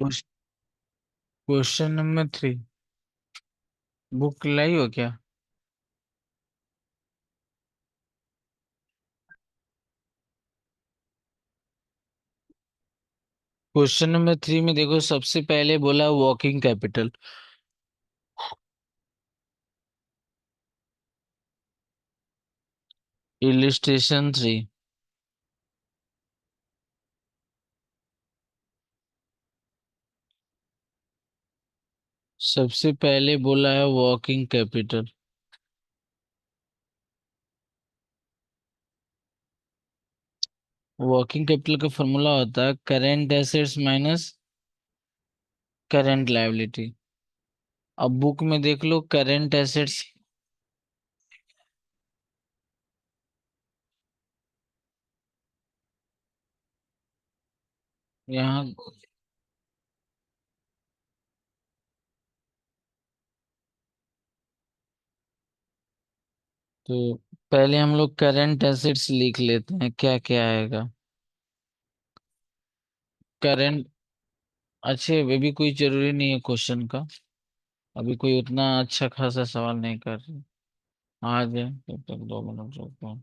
Question number 3। Book लाई हो क्या? Question number 3 में देखो, सबसे पहले बोला वर्किंग कैपिटल। इलिस्ट्रेशन 3। सबसे पहले बोला है वर्किंग कैपिटल। वर्किंग कैपिटल का फॉर्मूला होता है current assets minus current liability. अब बुक में देख लो करेंट एसेट्स। यहाँ तो पहले हम लोग करेंट एसेट्स लिख लेते हैं, क्या क्या आएगा। करेंट, अच्छे वे भी कोई जरूरी नहीं है क्वेश्चन का। अभी कोई उतना अच्छा खासा सवाल नहीं कर रहे। आ जाए तब तक 2 मिनट रुको।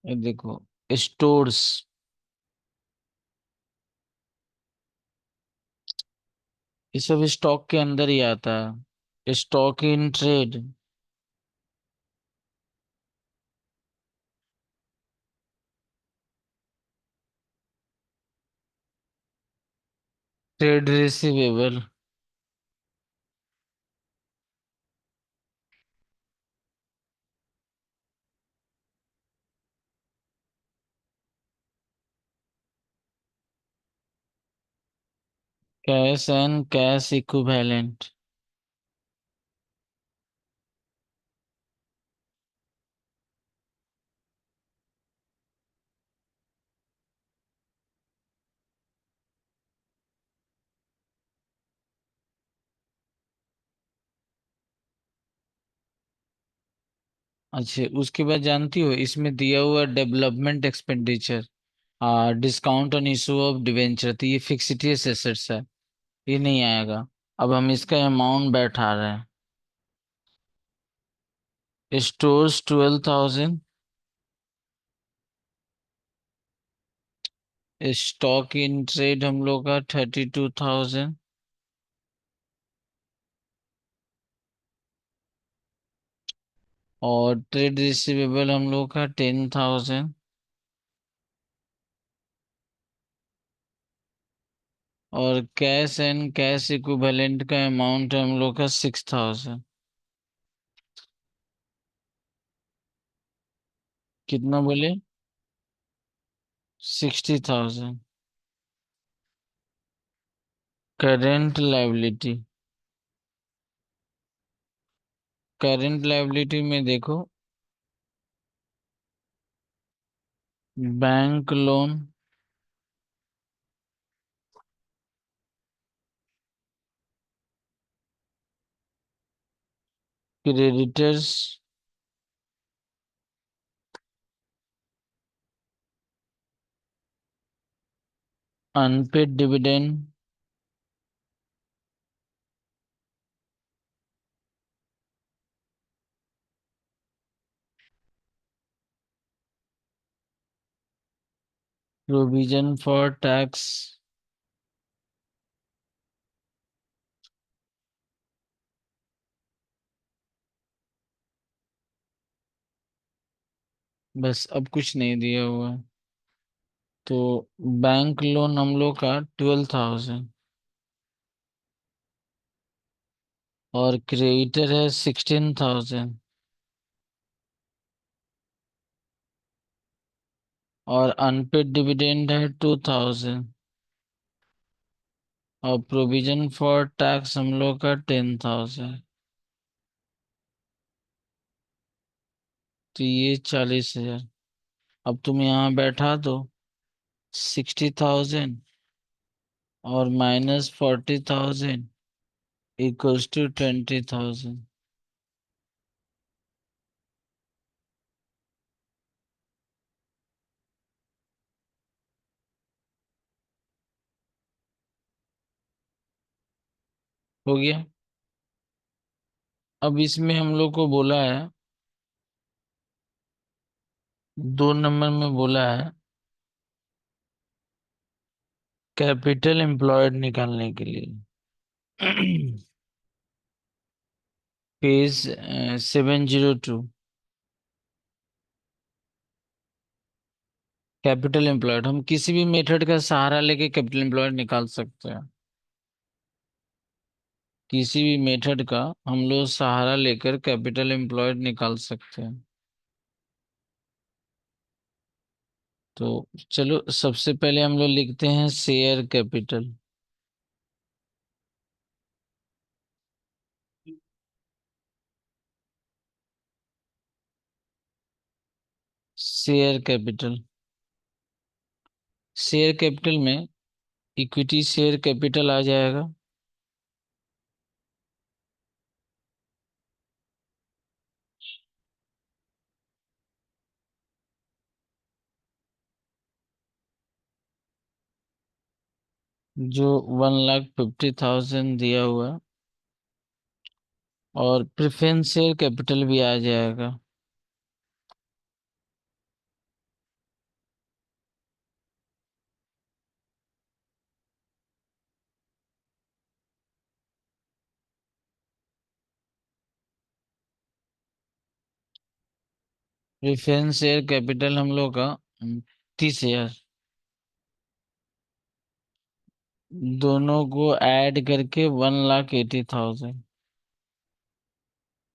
ये देखो, स्टोर्स, ये सब स्टॉक के अंदर ही आता है। Stock in trade, trade receivable, cash and cash equivalent. अच्छा, उसके बाद जानती हो इसमें दिया हुआ development expenditure, discount on issue of debenture, तो ये फिक्सिटियस एसेट्स है, ये नहीं आएगा। अब हम इसका अमाउंट बैठा रहे हैं। स्टोर्स 12,000, स्टॉक इन ट्रेड हम लोग का 32,000, और ट्रेड रिसीवेबल हम लोग का 10,000, और कैश एंड कैश इक्विवेलेंट का अमाउंट है हम लोग का 6,000। कितना बोले? 60,000। करेंट लायबिलिटी, करंट लायबिलिटी में देखो, bank loan, creditors, unpaid dividend, provision for tax. बस, अब कुछ नहीं दिया हुआ है। तो बैंक लोन हम लोग का 12,000, और क्रेडिटर है 16,000, और अनपेड डिविडेंड है 2,000, और प्रोविजन फॉर टैक्स हम लोग का 10,000। तो ये 40,000। अब तुम यहाँ बैठा दो 60,000 और -40,000 इक्वल्स टू 20,000। हो गया। अब इसमें हम लोग को बोला है, 2 नंबर में बोला है कैपिटल एम्प्लॉयड निकालने के लिए। पेज 702। कैपिटल एम्प्लॉयड हम किसी भी मेथड का सहारा लेके कैपिटल एम्प्लॉयड निकाल सकते हैं। किसी भी मेथड का हम लोग सहारा लेकर कैपिटल एम्प्लॉयड निकाल सकते हैं। तो चलो सबसे पहले हम लोग लिखते हैं share capital. Share capital. Share capital में इक्विटी शेयर कैपिटल आ जाएगा। जो 1,50,000 दिया हुआ है, और प्रेफरेंस शेयर कैपिटल भी आ जाएगा। प्रेफरेंस शेयर कैपिटल हम लोग का 30,000। दोनों को ऐड करके 1,80,000।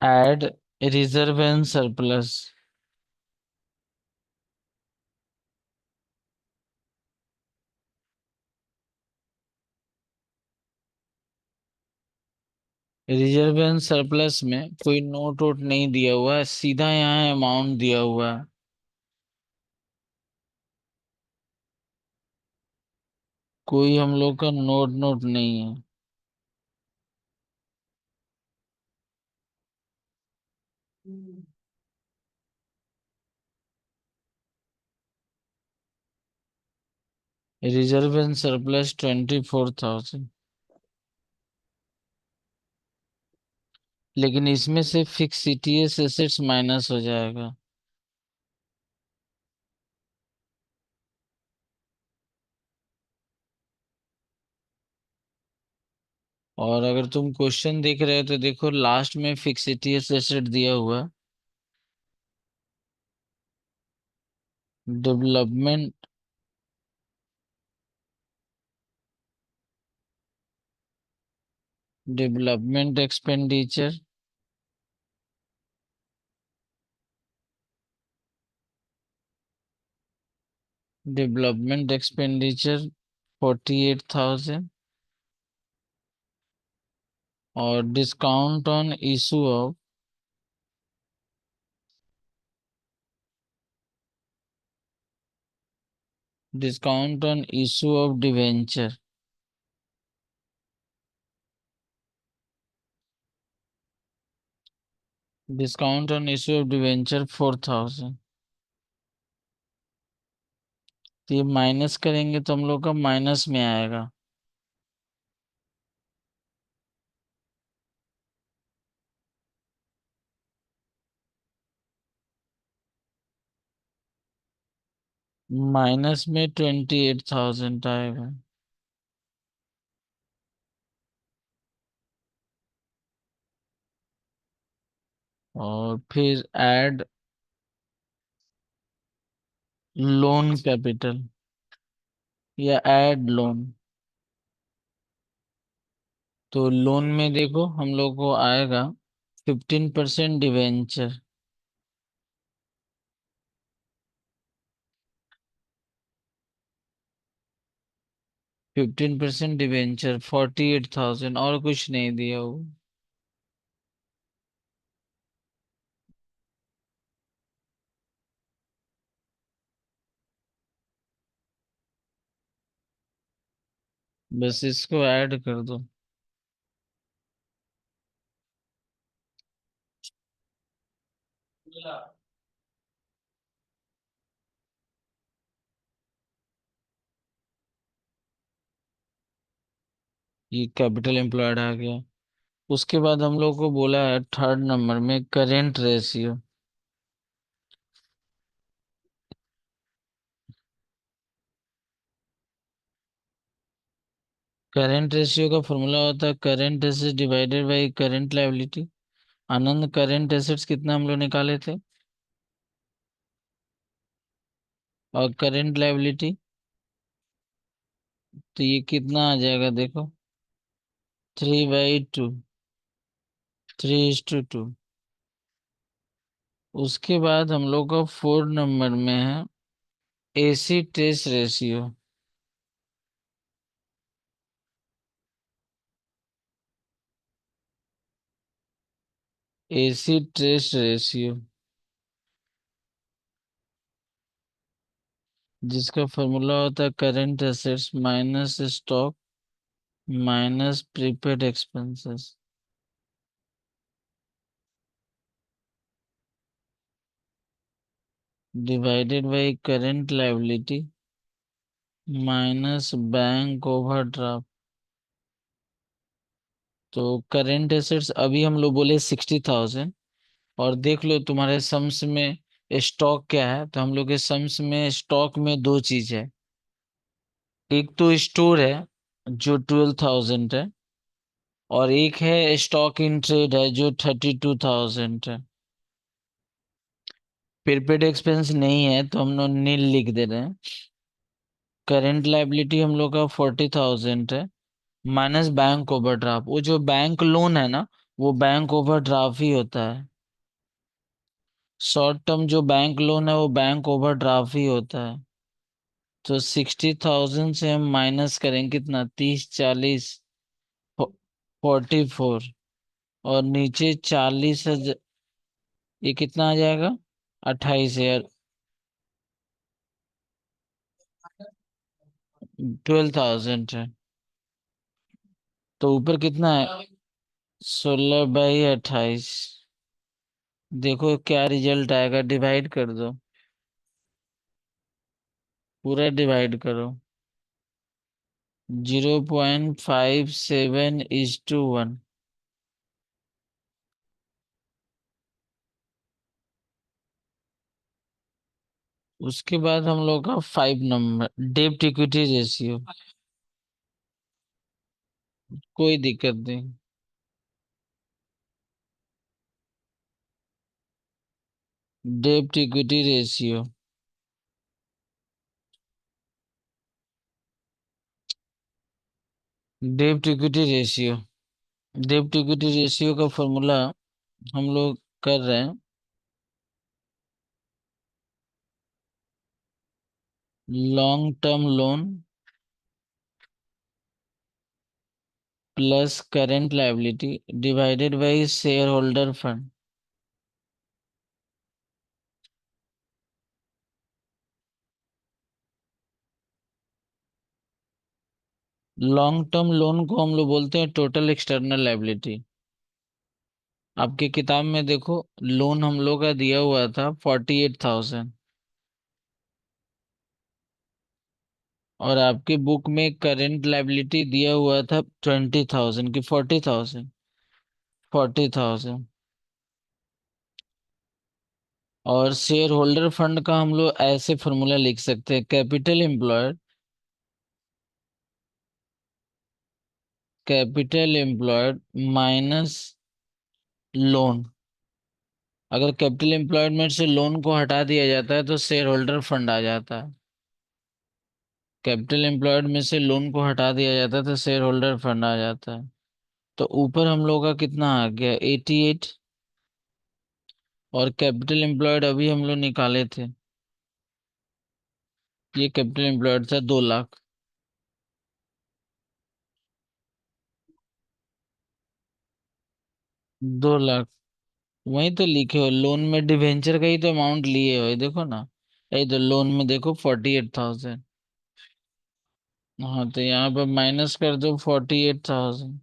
Add reserve and surplus. Reserve and surplus में कोई नोट वोट नहीं दिया हुआ है, सीधा यहाँ अमाउंट दिया हुआ है। कोई हम लोग का नोट नोट नहीं है। Reserve and surplus 24,000। लेकिन इसमें से फिक्स सीटीएस एसेट्स माइनस हो जाएगा। और अगर तुम क्वेश्चन देख रहे हो तो देखो लास्ट में फिक्स सीटीएस एसेट दिया हुआ है। Development development expenditure. Development expenditure 48,000। और discount on issue of discount on issue of debenture. Discount on issue of debenture 4,000। तो ये माइनस करेंगे तो हम लोग का माइनस में आएगा। माइनस में 28,000 आएगा। और फिर ऐड लोन कैपिटल या ऐड लोन। तो लोन में देखो हम लोग को आएगा 15% डिवेंचर। 15% डिवेंचर 48,000, और कुछ नहीं दिया वो। बस इसको ऐड कर दो। ये कैपिटल एम्प्लॉयड आ गया। उसके बाद हम लोग को बोला है थर्ड नंबर में करेंट रेशियो। करेंट रेशियो का फॉर्मूला होता है current assets divided by current liability. Anand, current assets कितना हम लोग निकाले थे, और करेंट लायबिलिटी, तो ये कितना आ जाएगा देखो, 3/2, 3:2। उसके बाद हम लोग का फोर्थ नंबर में है acid test ratio. Acid test ratio, जिसका फॉर्मूला होता है current assets minus stock minus prepaid expenses divided by current liability minus bank overdraft. तो करेंट एसेट्स अभी हम लोग बोले 60,000, और देख लो तुम्हारे सम्स में स्टॉक क्या है, तो हम लोग के सम्स में स्टॉक में दो चीज है। एक तो स्टोर है जो 12,000 है, और एक है स्टॉक इन ट्रेड है जो 32,000 है। प्रीपेड एक्सपेंस नहीं है तो हम लोग नील लिख दे रहे हैं। करेंट लायबिलिटी हम लोग का 40,000 है, माइनस बैंक ओवरड्राफ्ट। वो जो बैंक लोन है ना, वो बैंक ओवरड्राफ्ट ही होता है। शॉर्ट टर्म जो बैंक लोन है वो बैंक ओवरड्राफ्ट ही होता है। तो 60,000 से हम माइनस करेंगे कितना, 30, 40, 44, और नीचे 40,000, ये कितना आ जाएगा, 28,000, 12,000 है। तो ऊपर कितना है, 16/28। देखो क्या रिजल्ट आएगा, डिवाइड कर दो, पूरा डिवाइड करो, 0.57:1। उसके बाद हम लोग का 5 नंबर डेब्ट इक्विटी रेशियो। कोई दिक्कत नहीं। डेब्ट इक्विटी रेशियो, डेब्ट इक्विटी रेशियो, डेब्ट इक्विटी रेशियो का फॉर्मूला हम लोग कर रहे हैं, long term loan plus current liability divided by share holder fund. Long term loan को हम लोग बोलते हैं टोटल एक्सटर्नल लायबिलिटी। आपके किताब में देखो, लोन हम लोग का दिया हुआ था 48,000, और आपके बुक में करेंट लायबिलिटी दिया हुआ था 20,000 की 40,000, 40,000। और शेयर होल्डर फंड का हम लोग ऐसे फॉर्मूला लिख सकते हैं, capital employed, capital employed minus loan. अगर कैपिटल एम्प्लॉयमेंट से लोन को हटा दिया जाता है तो शेयर होल्डर फंड आ जाता है। कैपिटल एम्प्लॉयड में से लोन को हटा दिया जाता है तो शेयर होल्डर फंड आ जाता है। तो ऊपर हम लोग का कितना आ गया, 88। और कैपिटल एम्प्लॉयड अभी हम लोग निकाले थे, ये कैपिटल एम्प्लॉयड था 2 लाख। 2 लाख, वही तो लिखे हो, लोन में डिवेंचर का ही तो अमाउंट लिए हो, ये देखो ना, यही तो लोन में देखो 48,000। हाँ, तो यहाँ पर माइनस कर दो 48,000,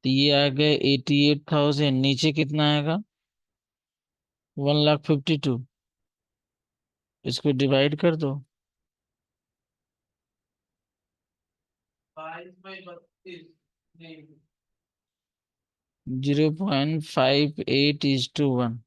तो ये आ गए 88,000। नीचे कितना आएगा, 1,52,000। इसको डिवाइड कर दो, 0.58:1।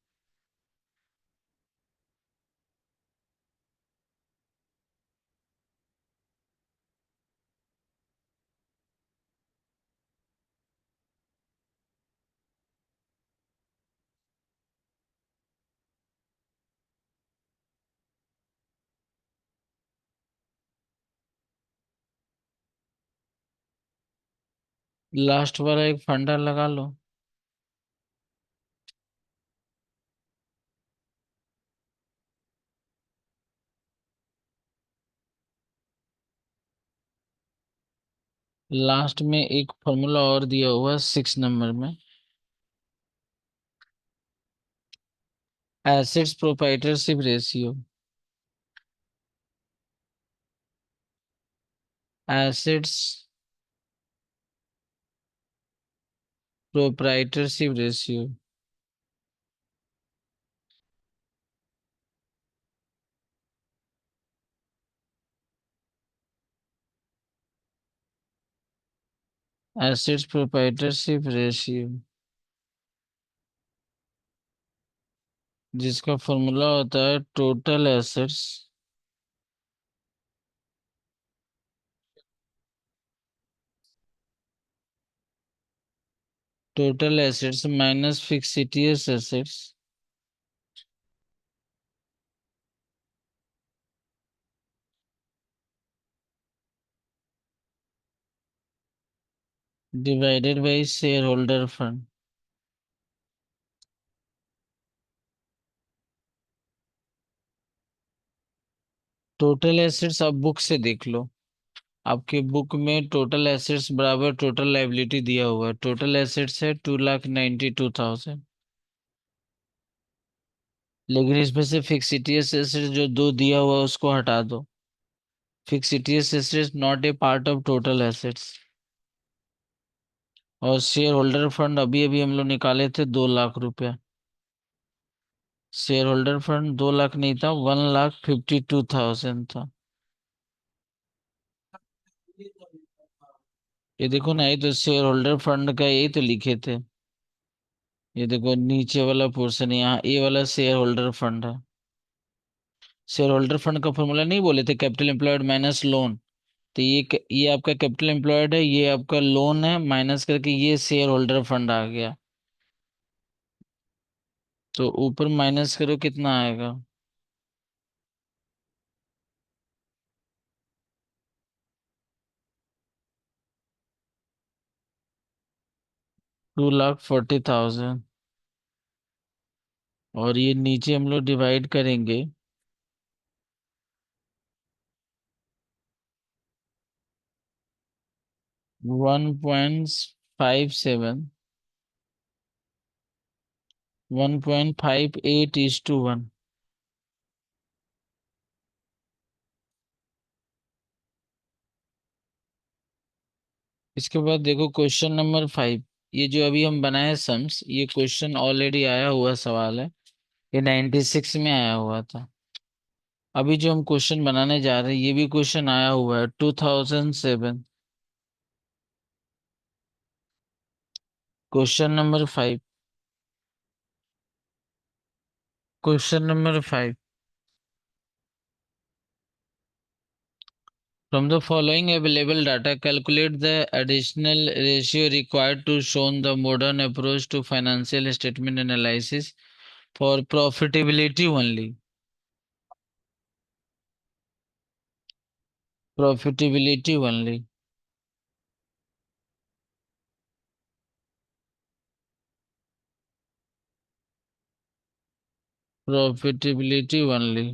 लास्ट वाला एक फंडा लगा लो। लास्ट में एक फॉर्मूला और दिया हुआ है 6 नंबर में। Assets proprietorship ratio. Assets proprietorship ratio. Assets proprietorship ratio, जिसका फॉर्मूला होता है total assets minus fictitious assets divided by share holder fund. Total assets आप बुक से देख लो। आपके बुक में टोटल एसेट्स बराबर टोटल लायबिलिटी दिया हुआ है। टोटल एसेट्स है 2,92,000। लेकिन इसमें से फिक्सिटियस एसेट्स जो दो दिया हुआ है उसको हटा दो। Fictitious assets not a part of total assets. और शेयर होल्डर फंड अभी अभी हम लोग निकाले थे 2 लाख रुपया। शेयर होल्डर फंड 2 लाख नहीं था, 1,52,000 था। ये देखो ना, ये तो शेयर होल्डर फंड का यही तो लिखे थे। ये देखो नीचे वाला पोर्शन, यहाँ ए वाला शेयर होल्डर फंड है। शेयर होल्डर फंड का फॉर्मूला नहीं बोले थे, कैपिटल एम्प्लॉयड माइनस लोन। तो ये आपका कैपिटल एम्प्लॉयड है, ये आपका लोन है, माइनस करके ये शेयर होल्डर फंड आ गया। तो ऊपर माइनस करो कितना आएगा। 2,40,000। और ये नीचे हम लोग डिवाइड करेंगे। 1.57, 1.58:1। इसके बाद देखो क्वेश्चन नंबर 5। ये जो अभी हम बनाए सम्स, ये क्वेश्चन ऑलरेडी आया हुआ सवाल है। ये 96 में आया हुआ था। अभी जो हम क्वेश्चन बनाने जा रहे हैं, ये भी क्वेश्चन आया हुआ है 2007। Question number 5। Question number 5। From the following available data, calculate the additional ratio required to show the modern approach to financial statement analysis for profitability only. Profitability only. Profitability only।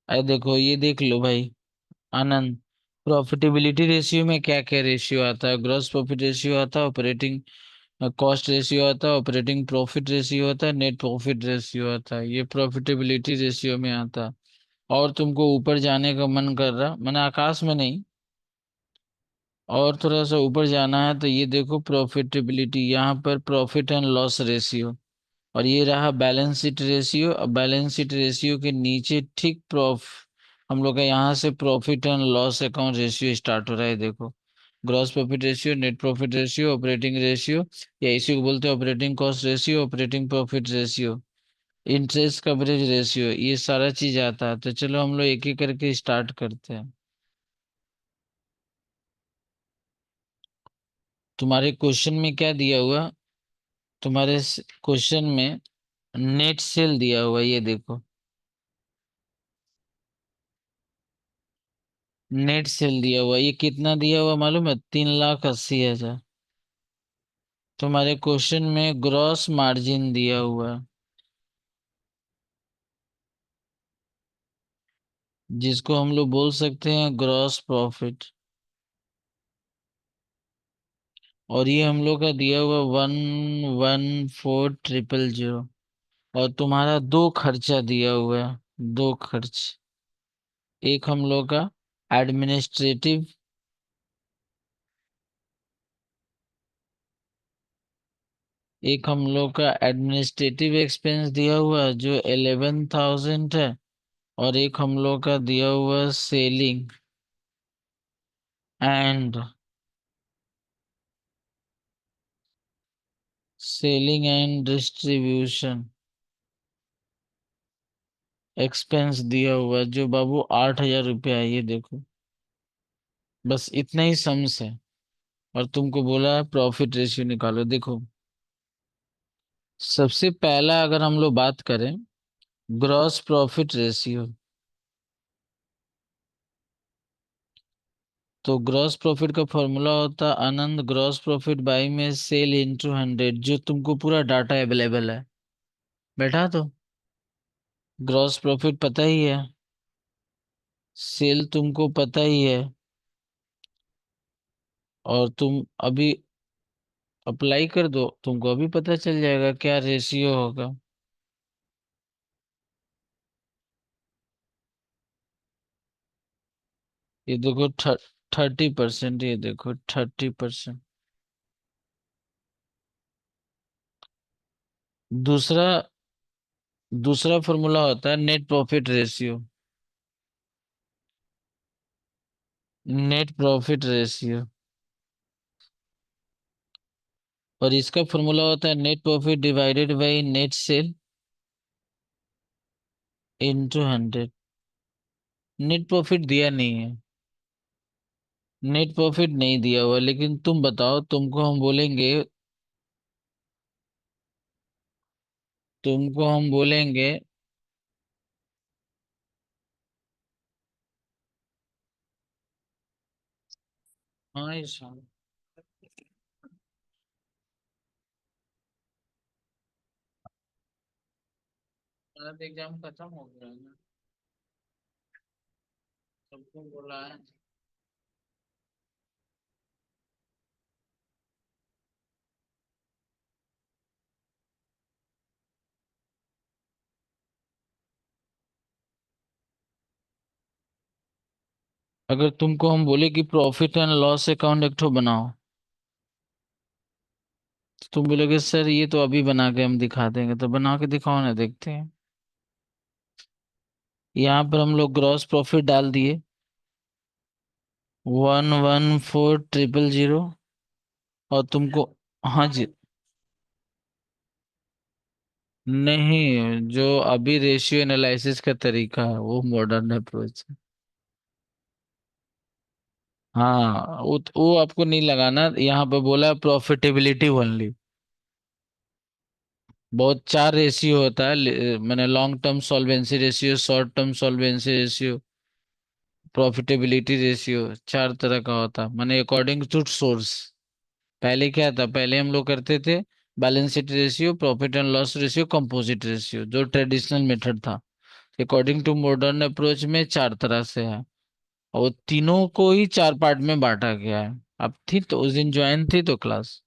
अरे देखो, ये देख लो भाई आनंद। Profitability ratio में क्या क्या ratio आता है? ग्रॉस प्रॉफिट रेशियो आता है, ऑपरेटिंग कॉस्ट रेशियो आता है, ऑपरेटिंग प्रॉफिट रेशियो आता है, नेट प्रॉफिट रेशियो आता है। ये प्रॉफिटेबिलिटी रेशियो में आता है। और तुमको ऊपर जाने का मन कर रहा, मैंने आकाश में नहीं, और थोड़ा सा ऊपर जाना है, तो ये देखो प्रॉफिटेबिलिटी, यहाँ पर प्रॉफिट एंड लॉस रेशियो। और ये रहा बैलेंस शीट रेशियो। अब बैलेंस शीट रेशियो के नीचे ठीक हम लोग का यहाँ से profit and loss account ratio start हो रहा है, देखो। Gross profit ratio, net profit ratio, operating ratio, या इसी को बोलते हैं operating cost ratio, operating profit ratio, interest coverage ratio, ये सारा चीज आता है। तो चलो हम लोग एक एक करके स्टार्ट करते हैं। तुम्हारे क्वेश्चन में क्या दिया हुआ? तुम्हारे क्वेश्चन में नेट सेल दिया हुआ, ये देखो। नेट सेल दिया हुआ, ये कितना दिया हुआ मालूम है? 3,80,000। तुम्हारे क्वेश्चन में ग्रॉस मार्जिन दिया हुआ है, जिसको हम लोग बोल सकते हैं ग्रॉस प्रॉफिट। और ये हम लोग का दिया हुआ 114,000। और तुम्हारा दो खर्चा दिया हुआ है, दो खर्च। एक हम लोग का एडमिनिस्ट्रेटिव, एक हम लोग का एडमिनिस्ट्रेटिव एक्सपेंस दिया हुआ है जो 11,000 है। और एक हम लोग का दिया हुआ सेलिंग एंड डिस्ट्रीब्यूशन एक्सपेंस दिया हुआ है, जो बाबू 8,000 रुपया है, ये देखो। बस इतना ही सम्स है। और तुमको बोला है प्रॉफिट रेशियो निकालो, देखो। सबसे पहला अगर हम लोग बात करें, ग्रॉस प्रॉफिट रेशियो, तो ग्रॉस प्रॉफिट का फॉर्मूला होता है आनंद ग्रॉस प्रॉफिट बाई में सेल इंटू 100, जो तुमको पूरा डाटा अवेलेबल है। बैठा तो ग्रॉस प्रॉफिट पता ही है, सेल तुमको पता ही है, और तुम अभी अप्लाई कर दो, तुमको अभी पता चल जाएगा क्या रेशियो होगा। ये देखो 30%, ये देखो 30%। दूसरा दूसरा फॉर्मूला होता है net profit ratio. Net profit ratio, और इसका फॉर्मूला होता है net profit divided by net sale into 100। Net profit दिया नहीं है, नेट प्रॉफिट नहीं दिया हुआ, लेकिन तुम बताओ, तुमको हम बोलेंगे, तुमको हम बोलेंगे। हाँ ईशान, एग्जाम खत्म हो गया है ना, सबको बोला है। अगर तुमको हम बोले कि प्रॉफिट एंड लॉस अकाउंट एक ठो बनाओ, तो तुम बोलोगे सर ये तो अभी बना के हम दिखा देंगे, तो बना के दिखाओ ना, देखते हैं। यहाँ पर हम लोग ग्रॉस प्रॉफिट डाल दिए 114,000। और तुमको, हाँ जी, नहीं, जो अभी रेशियो एनालिसिस का तरीका है वो मॉडर्न अप्रोच है। हाँ, वो आपको नहीं लगाना, यहाँ पे बोला प्रॉफिटेबिलिटी ओनली। बहुत चार रेशियो होता है, मैंने long term solvency ratio, short term solvency ratio, profitability ratio, चार तरह का होता है, मैंने अकॉर्डिंग टू सोर्स। पहले क्या था, पहले हम लोग करते थे balance sheet ratio, profit and loss ratio, composite ratio, जो ट्रेडिशनल मेथड था। अकॉर्डिंग टू मॉडर्न अप्रोच में चार तरह से है, और तीनों को ही चार पार्ट में बांटा गया है। अब थी तो उस दिन ज्वाइन थी तो क्लास।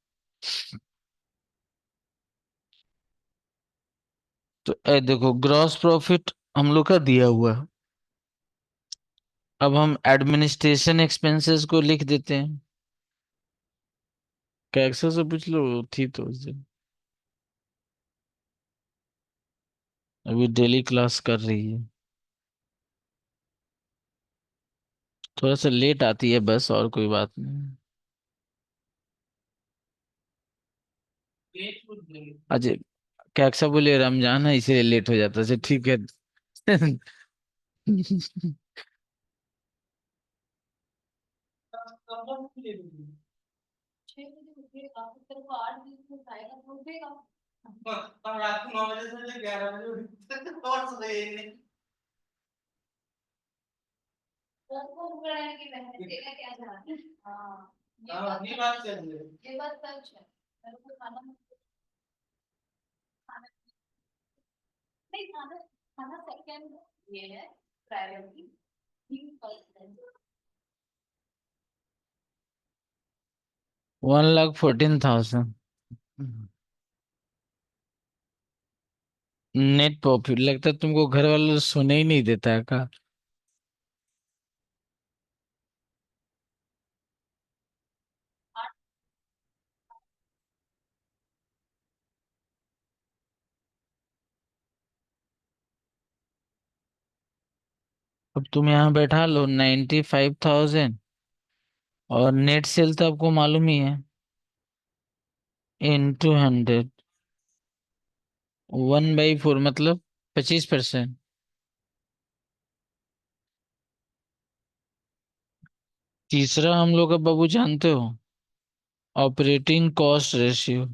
तो देखो ग्रॉस प्रॉफिट हम लोग का दिया हुआ है। अब हम एडमिनिस्ट्रेशन एक्सपेंसेस को लिख देते हैं। कैक्सा से पूछ लो, थी तो उस दिन, अभी डेली क्लास कर रही है। थोड़ा सा लेट आती है बस, और कोई बात नहीं। अजय, क्या अच्छा बोले, रमजान है इसीलिए लेट हो जाता है, अच्छा ठीक है।1,14,000 नेट प्रॉफिट। लगता है तुमको घर वालों सोने ही नहीं देता है का। अब तुम यहाँ बैठा लो 95,000, और नेट सेल तो आपको मालूम ही है, इंटू 100, 1/4 मतलब 25%। तीसरा हम लोग का बाबू जानते हो, ऑपरेटिंग कॉस्ट रेशियो।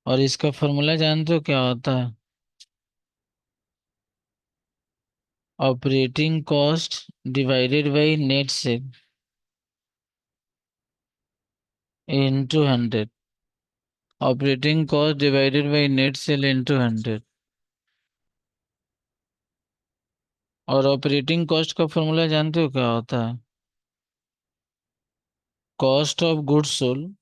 और इसका फॉर्मूला जानते हो क्या होता है? Operating cost divided by net sale into 100। Operating cost divided by net sale into 100। और ऑपरेटिंग कॉस्ट का फॉर्मूला जानते हो क्या होता है? Cost of goods sold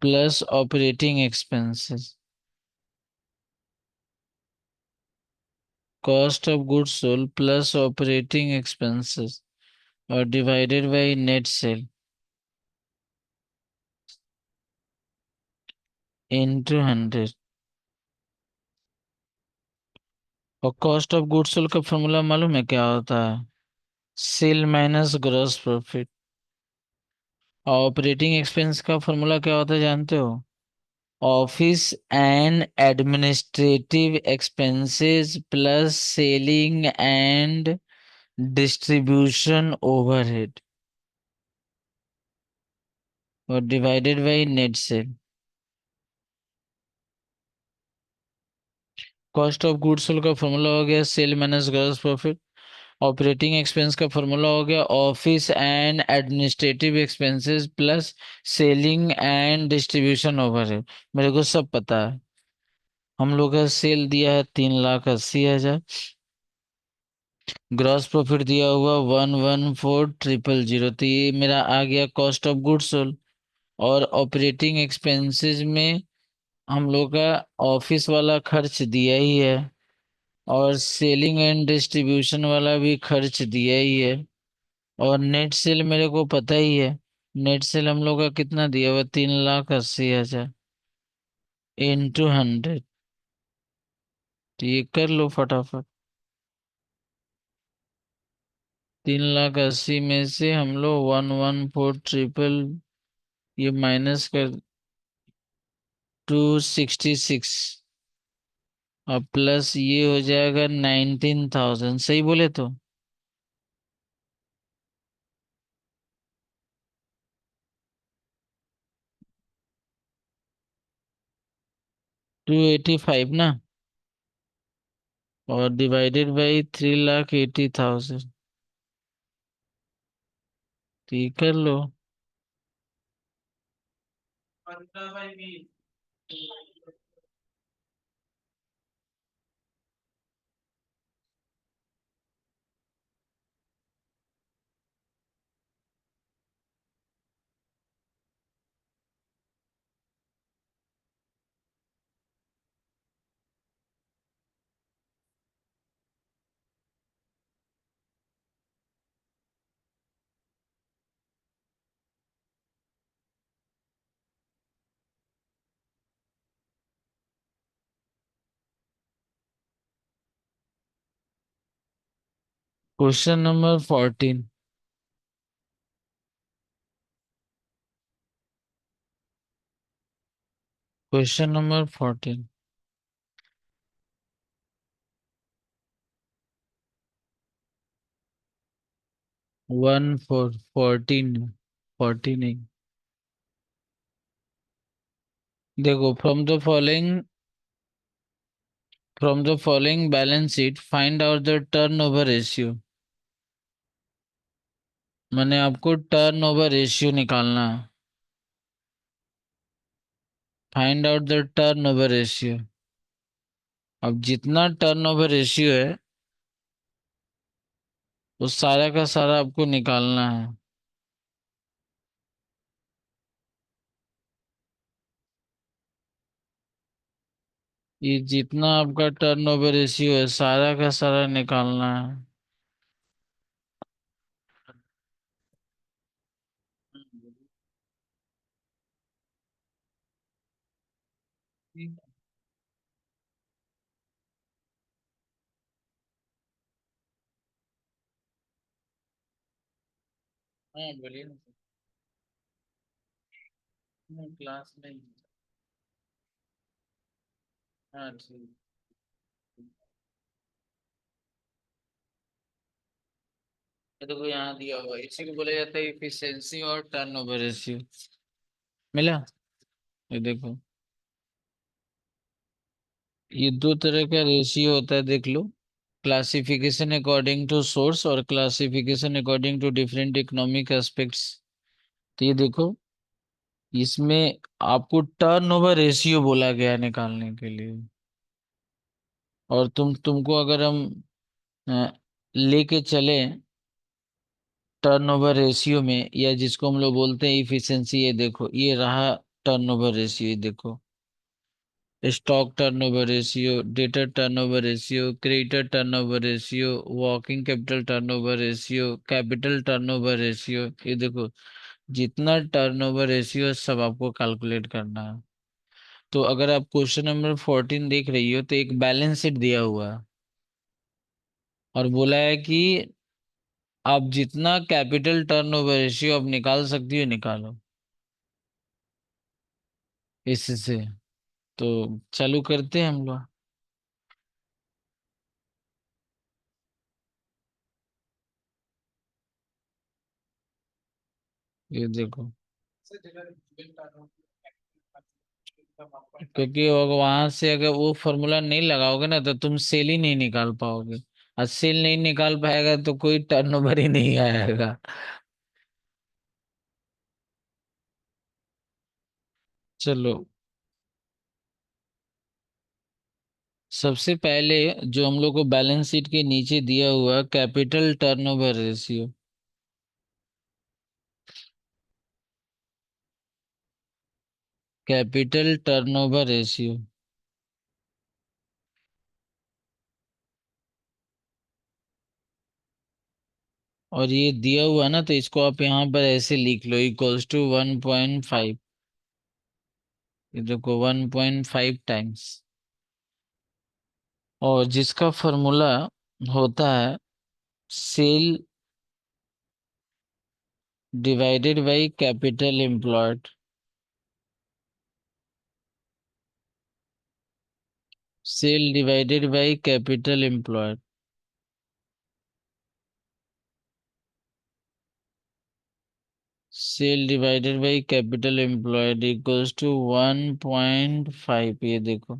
plus operating expenses. Cost of goods sold plus operating expenses और divided by net sale into 100। और cost of goods sold का फॉर्मूला मालूम है क्या होता है? Sale minus gross profit. और ऑपरेटिंग एक्सपेंस का फॉर्मूला क्या होता है जानते हो? Office and administrative expenses plus selling and distribution overhead और divided by net sale. Cost of goods sold का फॉर्मूला हो गया sale minus gross profit. Operating expense का फॉर्मूला हो गया office and administrative expenses plus selling and distribution overhead. मेरे को सब पता है। हम लोग का सेल दिया है 3,80,000। ग्रॉस प्रॉफिट दिया हुआ 114,000, तो ये मेरा आ गया कॉस्ट ऑफ गुड्स सोल्ड। और ऑपरेटिंग एक्सपेंसेस में हम लोग का ऑफिस वाला खर्च दिया ही है, और सेलिंग एंड डिस्ट्रीब्यूशन वाला भी खर्च दिया ही है, और नेट सेल मेरे को पता ही है। नेट सेल हम लोग का कितना दिया हुआ, 3,80,000 इंटू 100। तो ये कर लो फटाफट। 3,80,000 में से हम लोग 114,000 ये माइनस कर, 266, और प्लस ये हो जाएगा 19,000। सही बोले तो? 285 ना, और डिवाइडेड बाई 3,80,000। ठीक कर लो। Question number 14। Question number 14। 1 4 14। 14 नहीं। देखो, from the following balance sheet find out the turnover ratio. मैंने आपको टर्नओवर रेशियो निकालना है। Find out the turnover ratio. अब जितना टर्नओवर रेशियो है वो सारा का सारा आपको निकालना है। ये जितना आपका टर्नओवर रेशियो है सारा का सारा निकालना है। हाँ बोलिए ना। क्लास में। हाँ ठीक। ये देखो यहाँ दिया हुआ है, इसी को बोला जाता है इफिशिएंसी और टर्नओवर रेशियो। मिला। ये देखो, ये दो तरह का रेशियो होता है, देख लो। क्लासिफिकेशन अकॉर्डिंग टू सोर्स और classification according to different economic aspects. तो ये देखो, इसमें आपको टर्नओवर रेशियो बोला गया है निकालने के लिए। और तुमको अगर हम अ, लेके चले टर्नओवर रेशियो में, या जिसको हम लोग बोलते हैं इफिशिएंसी, ये देखो ये रहा टर्नओवर रेशियो। ये देखो, stock turnover ratio, debtor turnover ratio, creditor turnover ratio, working capital turnover ratio, capital turnover ratio. ये देखो, जितना टर्नओवर रेशियो सब आपको कैलकुलेट करना है। तो अगर आप क्वेश्चन नंबर 14 देख रही हो तो एक बैलेंस शीट दिया हुआ है और बोला है कि आप जितना कैपिटल टर्नओवर रेशियो आप निकाल सकती हो निकालो इससे। तो चालू करते हैं हम लोग। ये देखो, क्योंकि वहां से अगर वो फॉर्मूला नहीं लगाओगे ना तो तुम सेल ही नहीं निकाल पाओगे। और सेल नहीं निकाल पाएगा तो कोई टर्नओवर ही नहीं आएगा। चलो, सबसे पहले जो हम लोग को बैलेंस शीट के नीचे दिया हुआ capital turnover ratio. Capital turnover ratio. और ये दिया हुआ है ना, तो इसको आप यहाँ पर ऐसे लिख लो, इक्वल्स टू 1.5। ये देखो 1.5 टाइम्स। और जिसका फॉर्मूला होता है sale divided by capital employed. Sale divided by capital employed. Sale divided by capital employed equals to 1.5। ये देखो,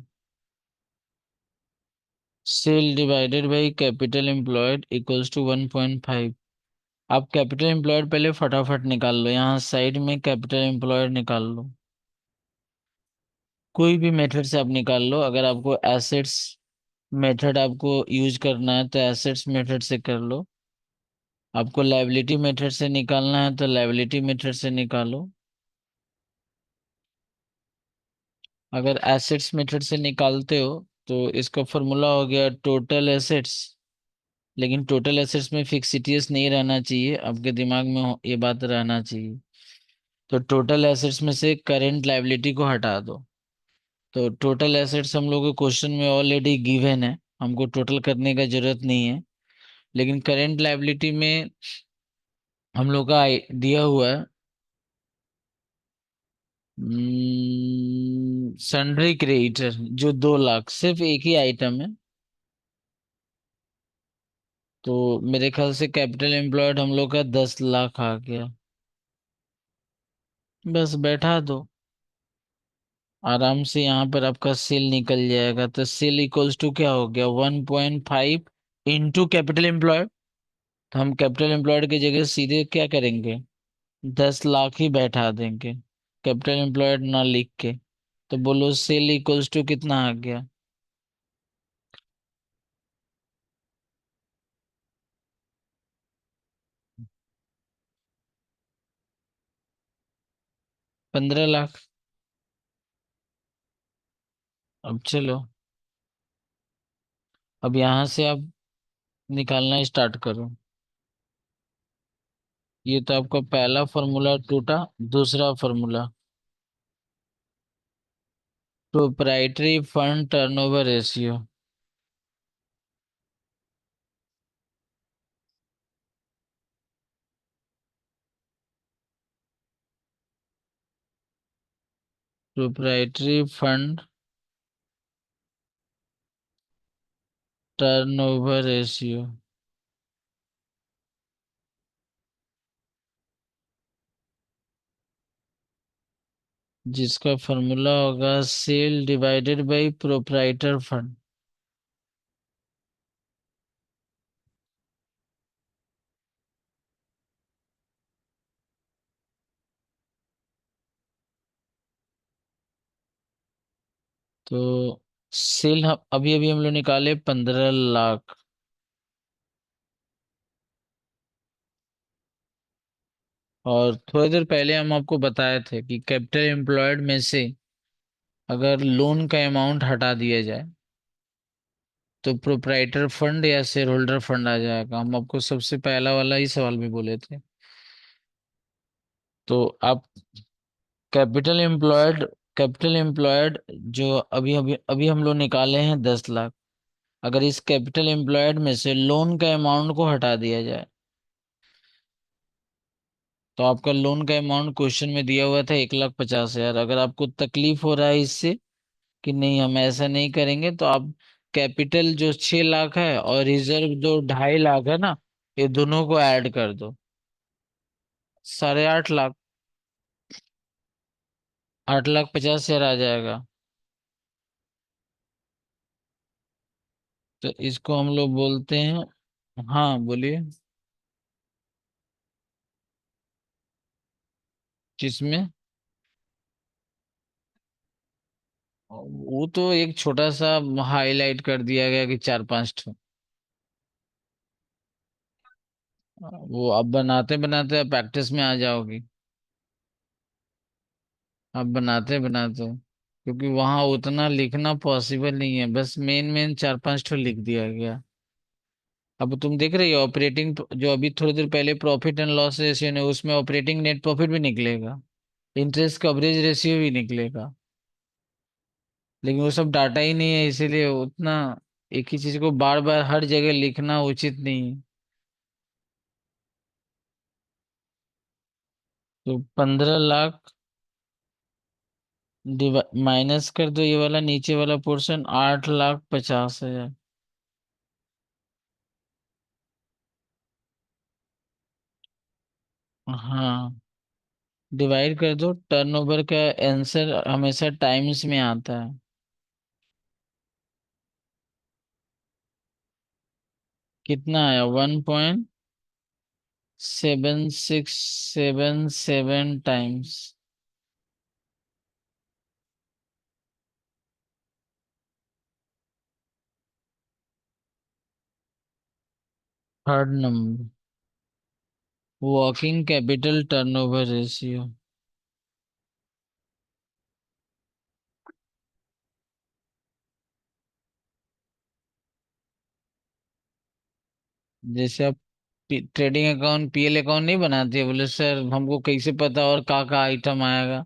sale divided by capital employed equals to 1.5। आप कैपिटल एम्प्लॉयड पहले फटाफट निकाल लो, यहाँ साइड में कैपिटल एम्प्लॉयड निकाल लो। कोई भी मेथड से आप निकाल लो। अगर आपको एसेट्स मेथड आपको यूज करना है तो एसेट्स मेथड से कर लो। आपको लायबिलिटी मेथड से निकालना है तो लायबिलिटी मेथड से निकालो। अगर एसेट्स मेथड से निकालते हो तो इसका फॉर्मूला हो गया टोटल एसेट्स। लेकिन टोटल एसेट्स में फिक्सिटीज नहीं रहना चाहिए, आपके दिमाग में ये बात रहना चाहिए। तो टोटल एसेट्स में से करेंट लायबिलिटी को हटा दो। तो टोटल एसेट्स हम लोग के क्वेश्चन में ऑलरेडी गिवन है, हमको टोटल करने का जरूरत नहीं है। लेकिन करेंट लायबिलिटी में हम लोग का दिया हुआ है सन्ड्री क्रेडिटर, जो 2 लाख, सिर्फ एक ही आइटम है। तो मेरे ख्याल से कैपिटल एम्प्लॉयड हम लोग का 10 लाख आ गया। बस बैठा दो आराम से, यहाँ पर आपका सेल निकल जाएगा। तो सेल इक्वल्स टू क्या हो गया, 1.5 इंटू कैपिटल एम्प्लॉयड। तो हम कैपिटल एम्प्लॉयड की जगह सीधे क्या करेंगे, 10 लाख ही बैठा देंगे, कैपिटल एम्प्लॉयड ना लिख के। तो बोलो सेल इक्वल्स टू कितना आ गया, 15 लाख। अब चलो, अब यहाँ से आप निकालना स्टार्ट करो। ये तो आपका पहला फॉर्मूला टूटा। दूसरा formula, proprietary fund turnover ratio. Proprietary fund turnover ratio, जिसका फॉर्मूला होगा sale divided by proprietor fund. तो सेल अभी अभी हम लोग निकाले 15 लाख। और थोड़ी देर पहले हम आपको बताए थे कि कैपिटल एम्प्लॉयड में से अगर लोन का अमाउंट हटा दिया जाए तो प्रोप्राइटर फंड या शेयर होल्डर फंड आ जाएगा। हम आपको सबसे पहला वाला ही सवाल भी बोले थे। तो आप कैपिटल एम्प्लॉयड जो अभी अभी अभी हम लोग निकाले हैं 10 लाख, अगर इस कैपिटल एम्प्लॉयड में से लोन का अमाउंट को हटा दिया जाए तो आपका लोन का अमाउंट क्वेश्चन में दिया हुआ था 1,50,000। अगर आपको तकलीफ हो रहा है इससे कि नहीं हम ऐसा नहीं करेंगे, तो आप कैपिटल जो 6 लाख है और रिजर्व जो 2.5 लाख है ना, ये दोनों को ऐड कर दो, 8.5 लाख, 8,50,000 आ जाएगा। तो इसको हम लोग बोलते हैं, हाँ बोलिए। किसमें, वो तो एक छोटा सा हाईलाइट कर दिया गया कि 4-5 ठो। वो अब बनाते बनाते प्रैक्टिस में आ जाओगी। अब बनाते बनाते, क्योंकि वहां उतना लिखना पॉसिबल नहीं है, बस मेन मेन 4-5 ठो लिख दिया गया। अब तुम देख रही हो ऑपरेटिंग, जो अभी थोड़ी देर पहले प्रॉफिट एंड लॉस रेशियो ने, उसमें ऑपरेटिंग नेट प्रॉफिट भी निकलेगा, इंटरेस्ट कवरेज रेशियो भी निकलेगा। लेकिन वो सब डाटा ही नहीं है, इसीलिए उतना एक ही चीज को बार बार हर जगह लिखना उचित नहीं है। तो 15 लाख माइनस कर दो ये वाला नीचे वाला पोर्शन, 8,50,000। हाँ, डिवाइड कर दो, टर्नओवर का आंसर हमेशा टाइम्स में आता है। कितना आया, 1.7677 times. Third number, working capital turnover ratio. जैसे आप ट्रेडिंग अकाउंट पीएल अकाउंट नहीं बनाते, बोले सर हमको कैसे पता और का आइटम आएगा।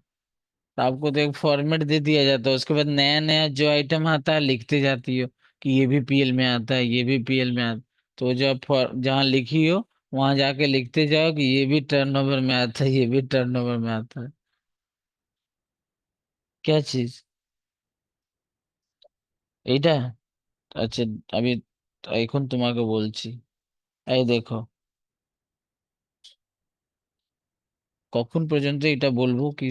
तो आपको तो एक फॉर्मेट दे दिया जाता है, उसके बाद नया नया जो आइटम आता है लिखते जाती हो कि ये भी पीएल में आता है, ये भी पीएल में आता है। तो जब जहाँ लिखी हो वहां जाके लिखते जाओ कि ये भी टर्नओवर में आता है, ये भी टर्नओवर में आता है। क्या चीज? এইটা? আচ্ছা, আমি এখন তোমাকে বলছি। এই দেখো, কখন পর্যন্ত এটা বলবো কি?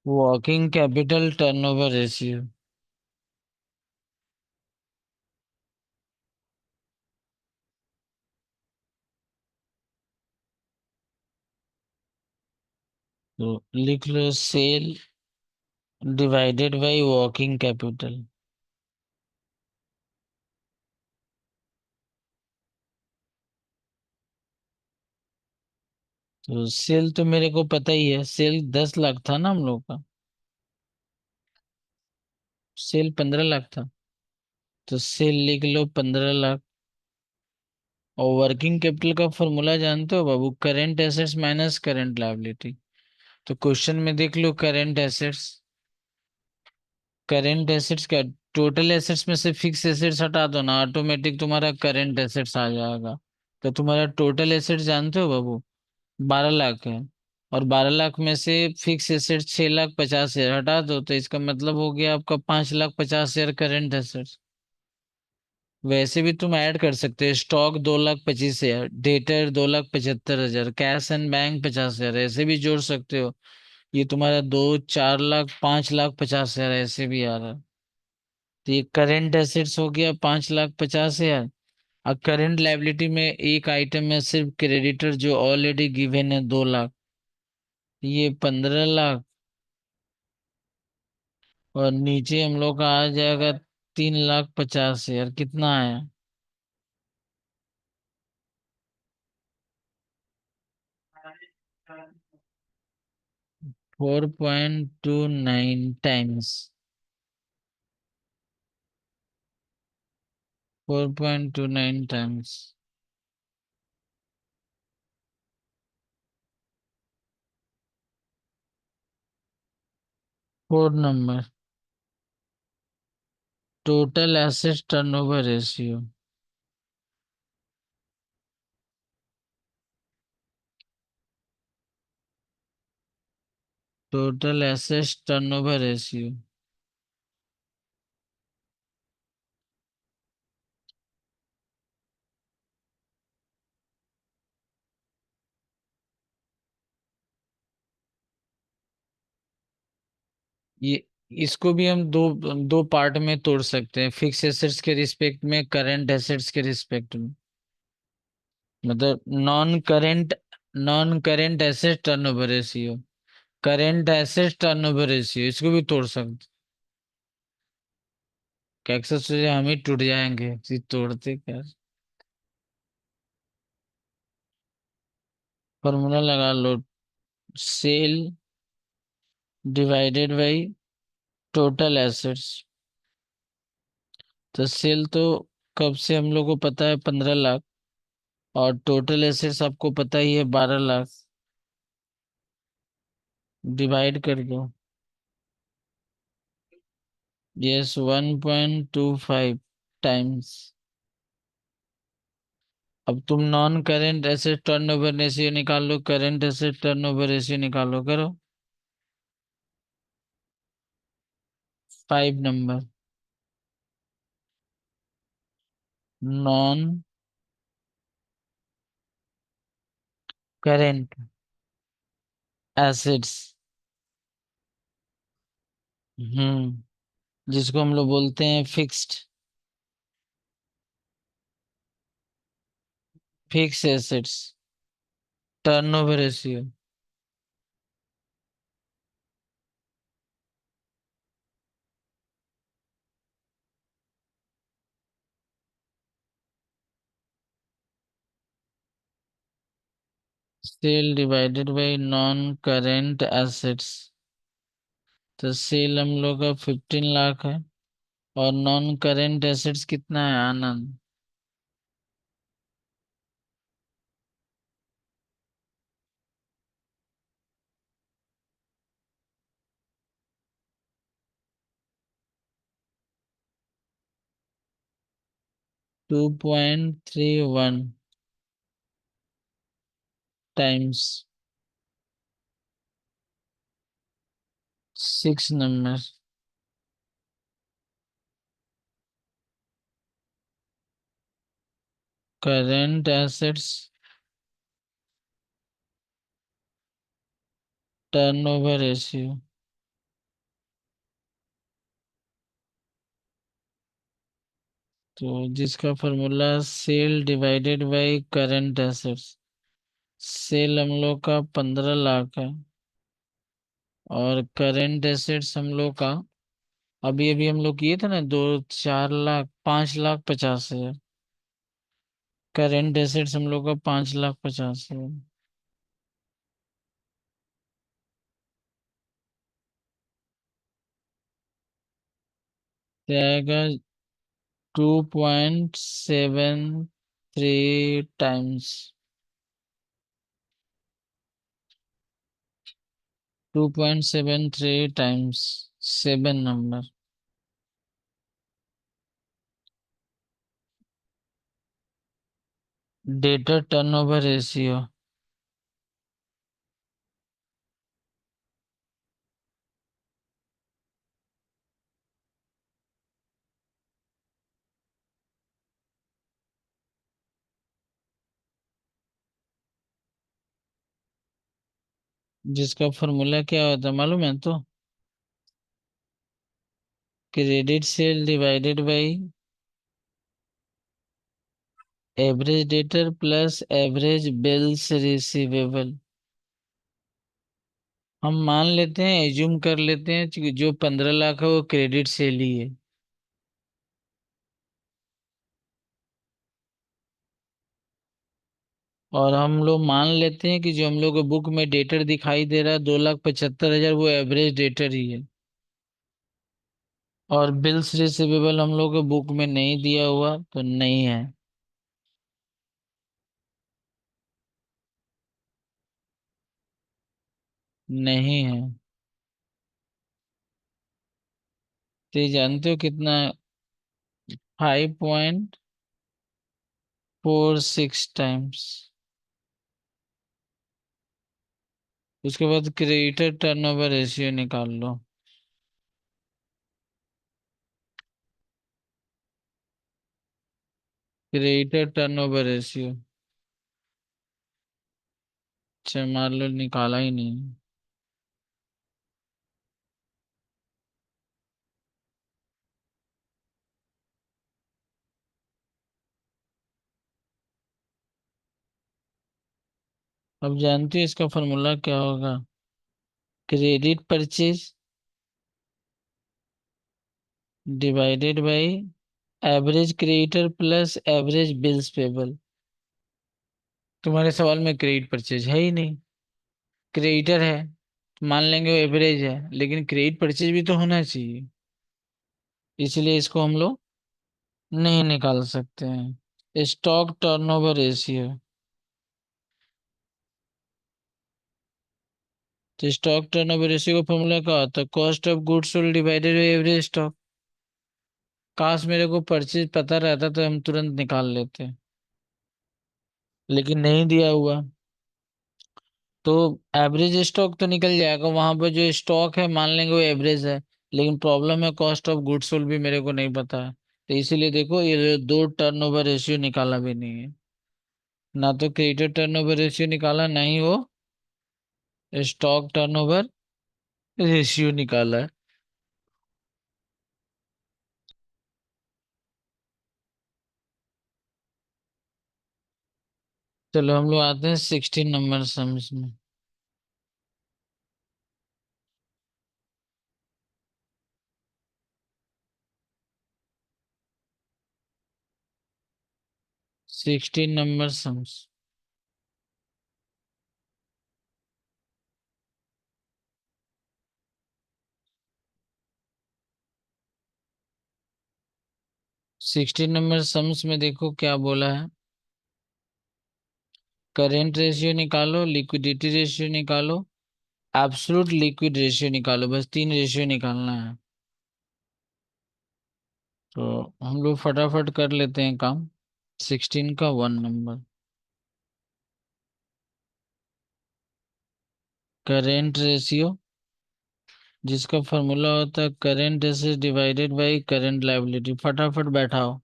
Working capital turnover ratio. तो लिख लो sale divided by working capital. तो सेल तो मेरे को पता ही है, सेल 10 लाख था ना हम लोग का। सेल 15 लाख था। तो सेल लिख लो 15 लाख। और वर्किंग कैपिटल का फॉर्मूला जानते हो बाबू? Current assets minus current liability. तो क्वेश्चन में देख लो करेंट एसेट्स। करेंट एसेट्स का टोटल एसेट्स में से फिक्स एसेट्स हटा दो ना, ऑटोमेटिक तुम्हारा करेंट एसेट्स आ जाएगा। तो तुम्हारा टोटल एसेट्स जानते हो बाबू? 12 लाख है। और 12 लाख में से फिक्स एसेट 6,50,000 हटा दो, तो इसका मतलब हो गया आपका 5,50,000 करेंट एसेट्स। वैसे भी तुम ऐड कर सकते हो, stock 2,25,000, debtor 2,75,000, cash and bank 50,000, ऐसे भी जोड़ सकते हो। ये तुम्हारा 2, 4 लाख, 5,50,000 ऐसे भी आ रहा है। तो ये करेंट एसेट्स हो गया 5,50,000। अब करेंट लायबिलिटी में एक आइटम में सिर्फ क्रेडिटर जो ऑलरेडी गिवन है 2 लाख, ये 15 लाख। और नीचे हम लोग का आ जाएगा 3,50,000। कितना आया? 4.29 4.29 4 number. Total asset turnover ratio. Total asset turnover ratio. ये इसको भी हम दो दो पार्ट में तोड़ सकते हैं, फिक्स एसेट्स के रिस्पेक्ट में, करंट एसेट्स के रिस्पेक्ट में। मतलब non current asset turnover ratio, current asset turnover ratio, इसको भी तोड़ सकते। कैक्सस से हम ही टूट जाएंगे फिर तोड़ते क्या। फॉर्मूला लगा लो, sale divided by total assets. तो सेल तो कब से हम लोग को पता है 15 लाख, और टोटल एसेट्स आपको पता ही है 12 लाख। डिवाइड कर दो। यस, 1.25 अब तुम non current asset turnover ratio निकालो, करेंट एसेट टर्नओवर रेशियो निकालो, करो। 5 नंबर। Non current assets. जिसको हम लोग बोलते हैं fixed, fix assets turnover ratio. Sale divided by non current assets. तो सेल हम लोग का 15 लाख है, और नॉन करेंट एसेट्स कितना है Anand? 2.31 times 6 number. Current assets turnover ratio. तो जिसका formula sale divided by current assets. Sale हम लोग का 15 लाख है, और करंट एसेट्स हम लोग का अभी अभी हम लोग किए थे ना, 2 4 लाख 5 लाख 50 हजार। करंट एसेट्स हम लोग का 5 लाख 50 हजार। तो आएगा 2.73 times. 2.73 times 7 number. Data turnover ratio. जिसका फॉर्मूला क्या होता है मालूम है? तो credit sale divided by average debtor plus average bills receivable. हम मान लेते हैं, एज्यूम कर लेते हैं कि जो 15 लाख है वो क्रेडिट सेल ही है। और हम लोग मान लेते हैं कि जो हम लोग को बुक में डेटर दिखाई दे रहा है 2,75,000, वो एवरेज डेटर ही है। और बिल्स रिसीवेबल हम लोग को बुक में नहीं दिया हुआ, तो नहीं है। नहीं है। तो ये जानते हो कितना? 5.46 टाइम्स। उसके बाद क्रेडिटर टर्नओवर रेशियो निकाल लो। Creditor turnover ratio. अच्छा, मान लो निकाला ही नहीं। अब जानते हो इसका फॉर्मूला क्या होगा? Credit purchase divided by average creditor plus average bills payable. तुम्हारे सवाल में क्रेडिट परचेज है ही नहीं। क्रेडिटर है तो मान लेंगे वो एवरेज है, लेकिन क्रेडिट परचेज भी तो होना चाहिए। इसलिए इसको हम लोग नहीं निकाल सकते हैं। Stock turnover ratio. तो स्टॉक टर्नओवर रेशियो का फॉर्मूला क्या होता है? Cost of goods sold divided by average stock. काश मेरे को परचेज पता रहता तो हम तुरंत निकाल लेते, लेकिन नहीं दिया हुआ। तो एवरेज स्टॉक तो निकल जाएगा, वहां पर जो स्टॉक है मान लेंगे वो एवरेज है। लेकिन प्रॉब्लम है कॉस्ट ऑफ गुड्स सोल्ड भी मेरे को नहीं पता है। तो इसीलिए देखो, ये जो दो टर्नओवर रेशियो निकाला भी नहीं है। ना तो क्रेडिट टर्नओवर रेशियो निकाला, ना ही वो स्टॉक टर्नओवर रेशियो निकाला है। चलो हम लोग आते हैं 16 नंबर सम्स में। 16 नंबर सम्स। 16 नंबर सम्स में देखो क्या बोला है। करेंट रेशियो निकालो, लिक्विडिटी रेशियो निकालो, एब्सोल्यूट लिक्विड रेशियो निकालो। बस 3 रेशियो निकालना है। तो हम लोग फटाफट कर लेते हैं काम। 16 का 1 नंबर। करेंट रेशियो, जिसका फॉर्मूला होता है current assets divided by current liability. फटाफट बैठाओ।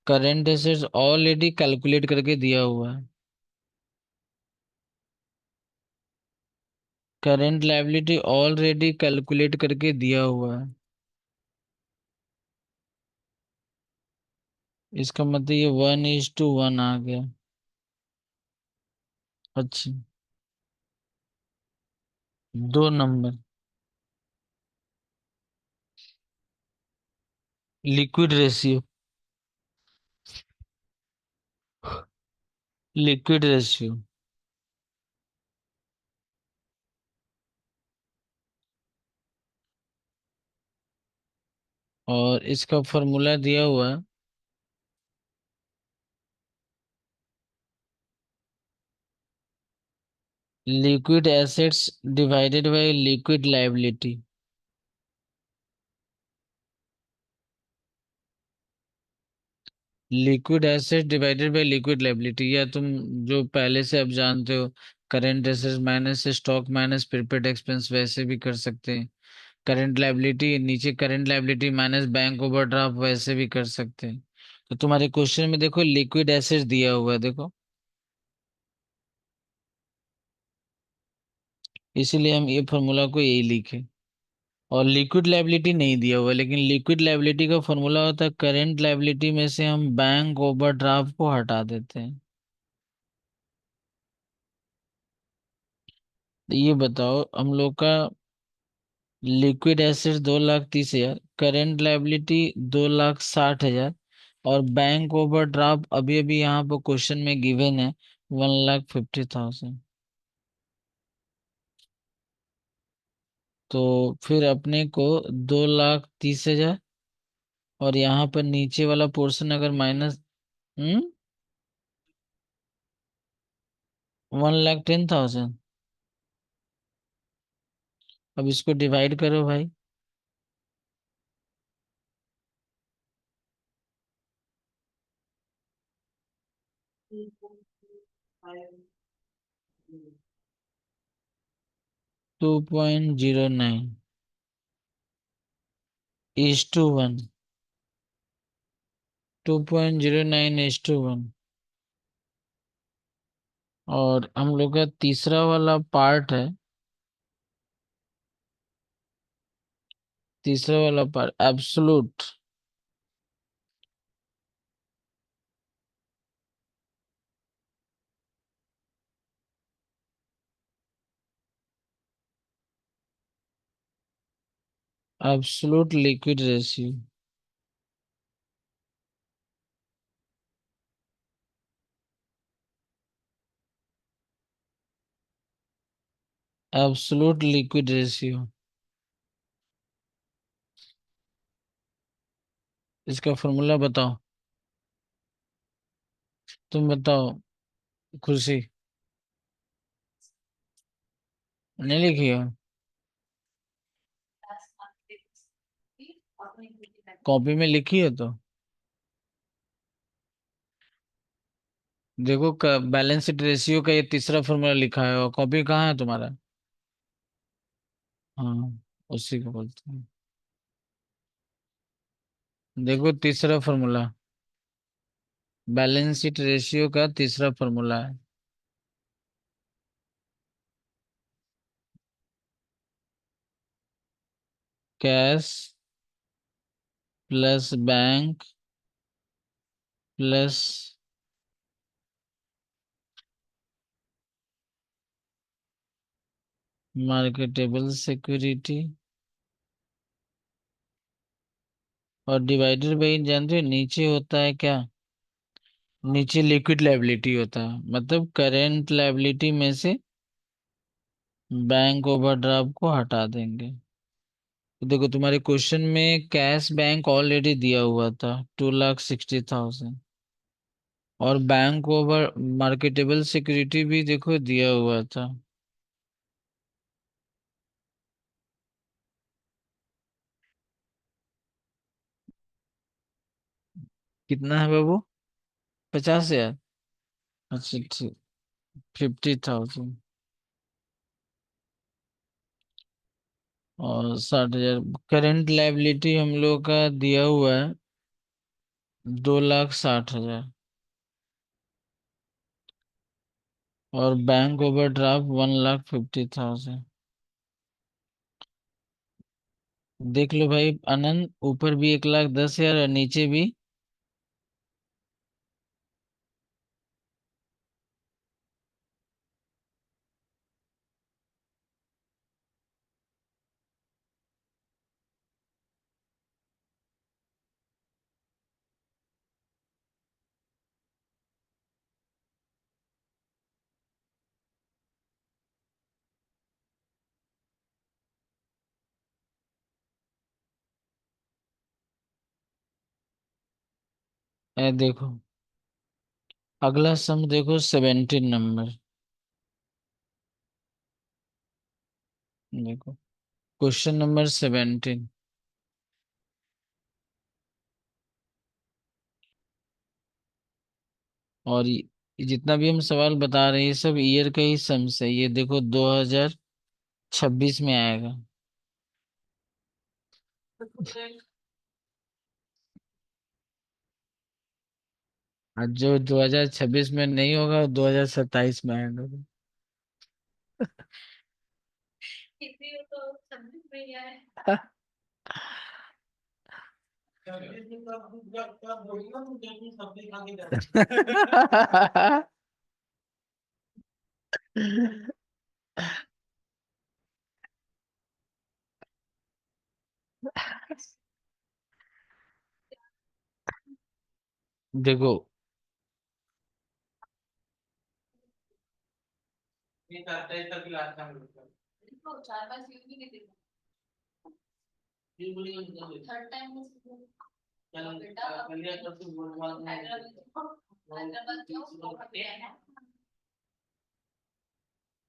करेंट एसेट्स ऑलरेडी कैलकुलेट करके दिया हुआ है। करेंट लायबिलिटी ऑलरेडी कैलकुलेट करके दिया हुआ है। इसका मतलब ये 1:1 आ गया। अच्छा, 2 number. Liquid ratio, liquid ratio. और इसका फॉर्मूला दिया हुआ है liquid assets divided by liquid liability. Liquid asset divided by liquid liability, या तुम जो पहले से अब जानते हो, current assets minus stock minus prepaid expense, वैसे भी कर सकते हैं। करंट लायबिलिटी नीचे, current liability minus bank overdraft, वैसे भी कर सकते हैं। तो तुम्हारे क्वेश्चन में देखो लिक्विड एसेट्स दिया हुआ है, देखो, इसीलिए हम ये फॉर्मूला को यही लिखे। और लिक्विड लायबिलिटी नहीं दिया हुआ है, लेकिन लिक्विड लायबिलिटी का फॉर्मूला होता है करंट लायबिलिटी में से हम बैंक ओवरड्राफ्ट को हटा देते हैं। तो ये बताओ, हम लोग का लिक्विड एसेट्स 2,30,000, करंट लायबिलिटी 2,60,000, और बैंक ओवरड्राफ्ट अभी अभी यहाँ पर क्वेश्चन में गिवन है 1,50,000। तो फिर अपने को 2,30,000, और यहाँ पर नीचे वाला पोर्शन अगर माइनस, 1,10,000। अब इसको डिवाइड करो भाई। Five 2.09 is to 1। 2.09 is to 1। और हम लोग का तीसरा वाला पार्ट है, तीसरा वाला part absolute. Absolute liquid ratio. Absolute liquid ratio, इसका फॉर्मूला बताओ। तुम बताओ, खुशी। नहीं लिखी हो? कॉपी में लिखी है तो देखो, बैलेंस शीट रेशियो का ये तीसरा फॉर्मूला लिखा है, और कॉपी कहाँ है तुम्हारा? हाँ, उसी को बोलते हैं। देखो तीसरा फॉर्मूला, बैलेंस शीट रेशियो का तीसरा फॉर्मूला है cash plus bank plus marketable security, और डिवाइडेड बाई, जानते हो नीचे होता है क्या? नीचे लिक्विड लायबिलिटी होता है, मतलब करेंट लायबिलिटी में से बैंक ओवरड्राफ्ट को हटा देंगे। तो देखो तुम्हारे क्वेश्चन में कैश बैंक ऑलरेडी दिया हुआ था 2,60,000, और बैंक ओवर मार्केटेबल सिक्योरिटी भी देखो दिया हुआ था। कितना है बाबू? 50,000। अच्छा ठीक। 50,000 और 60,000। करेंट लायबिलिटी हम लोग का दिया हुआ है 2,60,000। और बैंक ओवरड्राफ्ट 1,50,000। देख लो भाई आनंद, ऊपर भी 1,10,000 और नीचे भी। देखो अगला सम देखो 17 नंबर। देखो क्वेश्चन नंबर 17। और ये जितना भी हम सवाल बता रहे हैं ये सब ईयर का ही सम्स है। ये देखो 2026 में आएगा। और जो 2026 में नहीं होगा वो 2027 में आएगा। देखो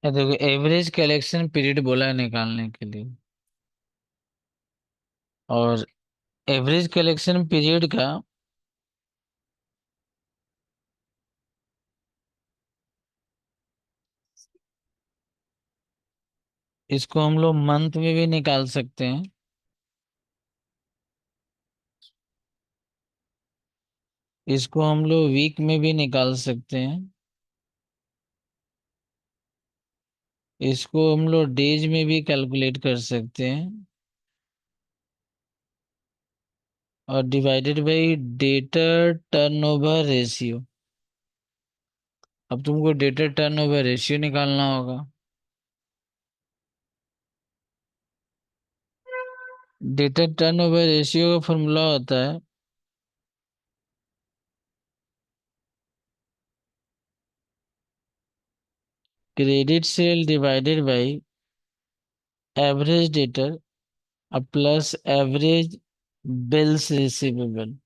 ये देखो एवरेज कलेक्शन पीरियड बोला है निकालने के लिए। और एवरेज कलेक्शन पीरियड का इसको हम लोग मंथ में भी निकाल सकते हैं। इसको हम लोग वीक में भी निकाल सकते हैं। इसको हम लोग डेज में भी कैलकुलेट कर सकते हैं। और divided by debtor turnover ratio. अब तुमको डेटर टर्नओवर रेशियो निकालना होगा। डेटर टर्नओवर रेशियो का फॉर्मूला होता है credit sale divided by average debtor plus average bills receivable.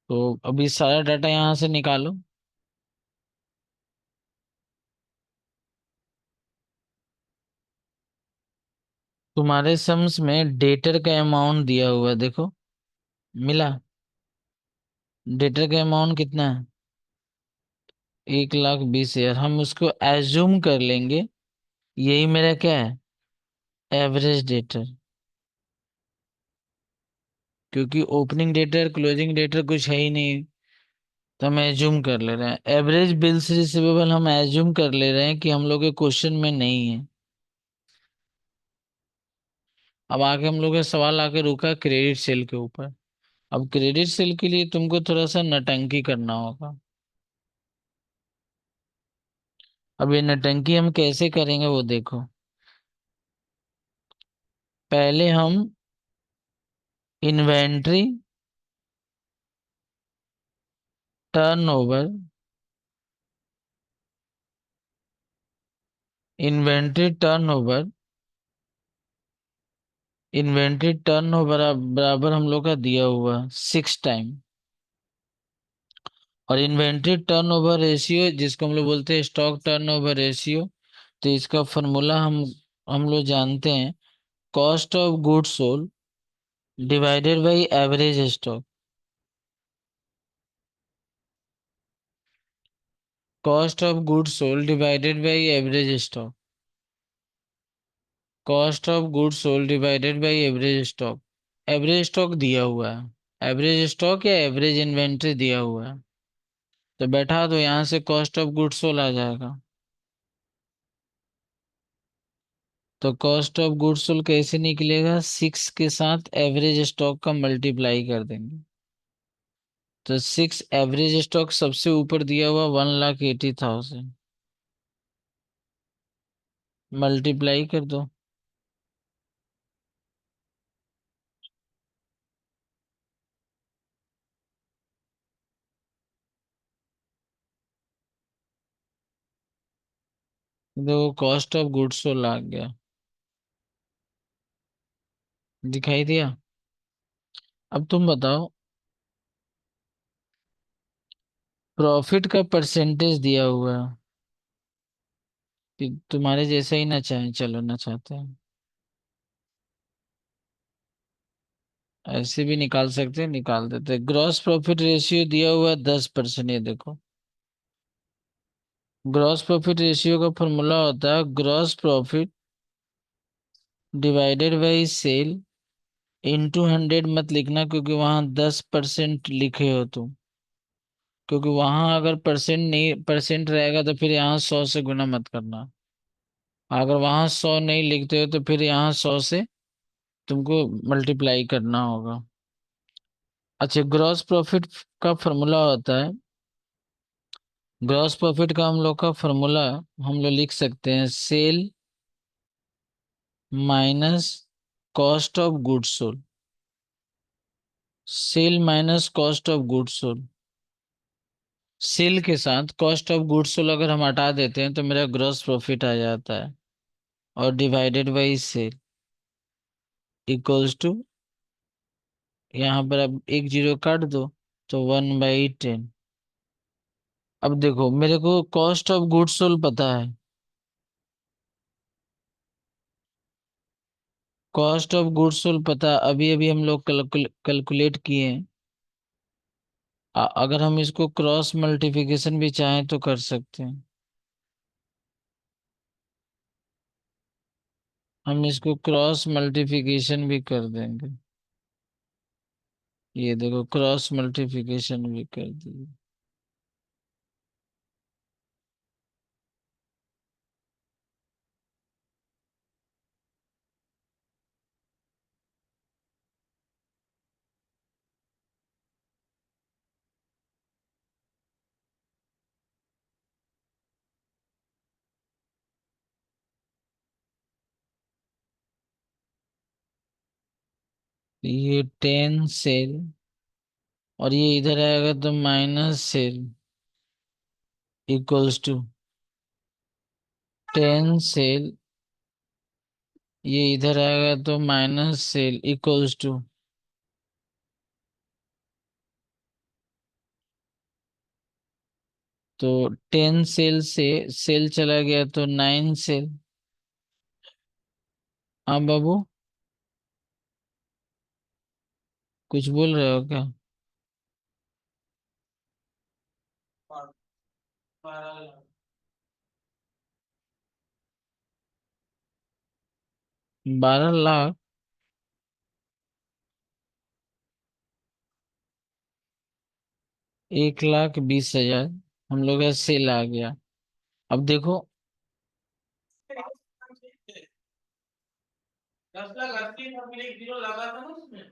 तो अभी सारा डाटा यहाँ से निकालो। तुम्हारे सम्स में डेटर का अमाउंट दिया हुआ है देखो। मिला। डेटर का अमाउंट कितना है? 1,20,000। हम उसको एज्यूम कर लेंगे यही मेरा क्या है, एवरेज डेटर। क्योंकि ओपनिंग डेटर क्लोजिंग डेटर कुछ है ही नहीं, तो हम एज्यूम कर ले रहे हैं। एवरेज बिल्स रिसीवेबल हम एज्यूम कर ले रहे हैं कि हम लोग के क्वेश्चन में नहीं है। अब आगे हम लोग का सवाल आके रुका क्रेडिट सेल के ऊपर। अब क्रेडिट सेल के लिए तुमको थोड़ा सा नटंकी करना होगा। अब ये नटंकी हम कैसे करेंगे वो देखो। पहले हम inventory turnover, inventory turnover, inventory turnover बराबर हम लोग का दिया हुआ 6 टाइम। और इन्वेंट्री टर्नओवर रेशियो जिसको हम लोग बोलते हैं स्टॉक टर्नओवर रेशियो, तो इसका फॉर्मूला हम लोग जानते हैं cost of goods sold divided by average stock. Cost of goods sold divided by average stock. Cost of goods sold divided by average stock. Average stock दिया हुआ है, एवरेज स्टॉक या एवरेज इन्वेंट्री दिया हुआ है, तो बैठा दो, यहाँ से कॉस्ट ऑफ गुड्स सोल्ड आ जाएगा। तो कॉस्ट ऑफ गुड्स सोल्ड कैसे निकलेगा, 6 के साथ एवरेज स्टॉक का मल्टीप्लाई कर देंगे। तो 6 एवरेज स्टॉक सबसे ऊपर दिया हुआ 1,80,000, मल्टीप्लाई कर दो। देखो कॉस्ट ऑफ गुड्स सोल्ड आ गया, दिखाई दिया। अब तुम बताओ, प्रॉफिट का परसेंटेज दिया हुआ है कि तुम्हारे जैसा ही ना चाहे, चलो ना चाहते हैं, ऐसे भी निकाल सकते हैं, निकाल देते हैं। ग्रॉस प्रॉफिट रेशियो दिया हुआ है 10%। ये देखो, ग्रॉस प्रॉफिट रेशियो का फॉर्मूला होता है gross profit divided by sale into 100। मत लिखना क्योंकि वहां 10% लिखे हो तुम, क्योंकि वहां अगर परसेंट नहीं, परसेंट रहेगा तो फिर यहाँ 100 से गुना मत करना। अगर वहां 100 नहीं लिखते हो तो फिर यहाँ 100 से तुमको मल्टीप्लाई करना होगा। अच्छा, ग्रॉस प्रॉफिट का फॉर्मूला होता है, ग्रॉस प्रॉफिट का हम लोग का फॉर्मूला हम लोग लिख सकते हैं sale minus cost of goods sold. Sale minus cost of goods sold. Sale के साथ कॉस्ट ऑफ गुड्स सोल्ड अगर हम हटा देते हैं तो मेरा ग्रॉस प्रॉफिट आ जाता है, और divided by sale equals to, यहाँ पर अब एक जीरो काट दो तो 1/10। अब देखो मेरे को कॉस्ट ऑफ गुड्स सोल्ड पता है, कॉस्ट ऑफ गुड्स सोल्ड पता, अभी अभी हम लोग कैलकुलेट किए हैं। अगर हम इसको क्रॉस मल्टीप्लिकेशन भी चाहें तो कर सकते हैं। हम इसको क्रॉस मल्टीप्लिकेशन भी कर देंगे। ये देखो क्रॉस मल्टीप्लिकेशन भी कर दिए। ये 10 सेल, और ये इधर आएगा तो -सेल इक्वल्स टू 10 सेल, ये इधर आएगा तो -सेल इक्वल्स टू, तो 10 सेल से सेल चला गया तो 9 सेल। हाँ बाबू, कुछ बोल रहे हो क्या? 12 लाख, 1,20,000 हम लोग का सेल आ गया। अब देखो, 10,80,000 लगा था ना उसमें।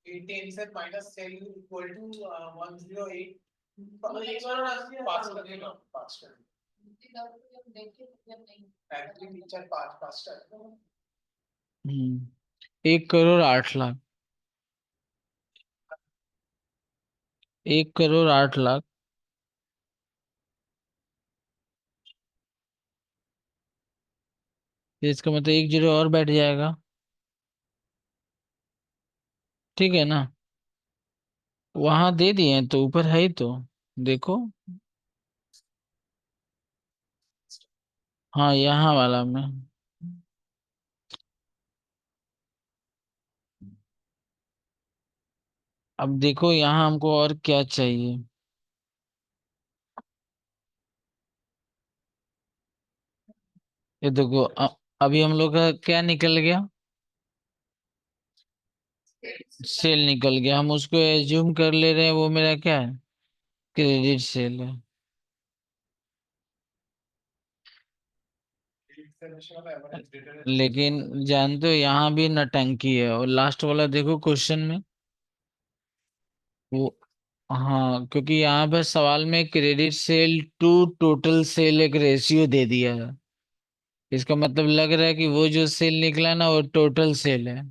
18 से माइनस सेल इक्वल टू 108, 1,80,000 पाँच कर फैक्ट्री टीचर 5 5 कर। 1,08,00,000, 1,08,00,000। तो इसका मतलब एक जीरो और बैठ जाएगा, ठीक है ना? वहां दे दिए हैं तो ऊपर है ही तो, देखो। हाँ यहाँ वाला में, अब देखो यहाँ हमको और क्या चाहिए। ये देखो अभी हम लोग का क्या निकल गया, सेल निकल गया। हम उसको एज्यूम कर ले रहे हैं वो मेरा क्या है, क्रेडिट सेल है। लेकिन जानते हो यहाँ भी नटंकी है। और लास्ट वाला देखो क्वेश्चन में वो, हाँ क्योंकि यहाँ पे सवाल में credit sale to total sale एक रेशियो दे दिया है। इसका मतलब लग रहा है कि वो जो सेल निकला ना वो टोटल सेल है।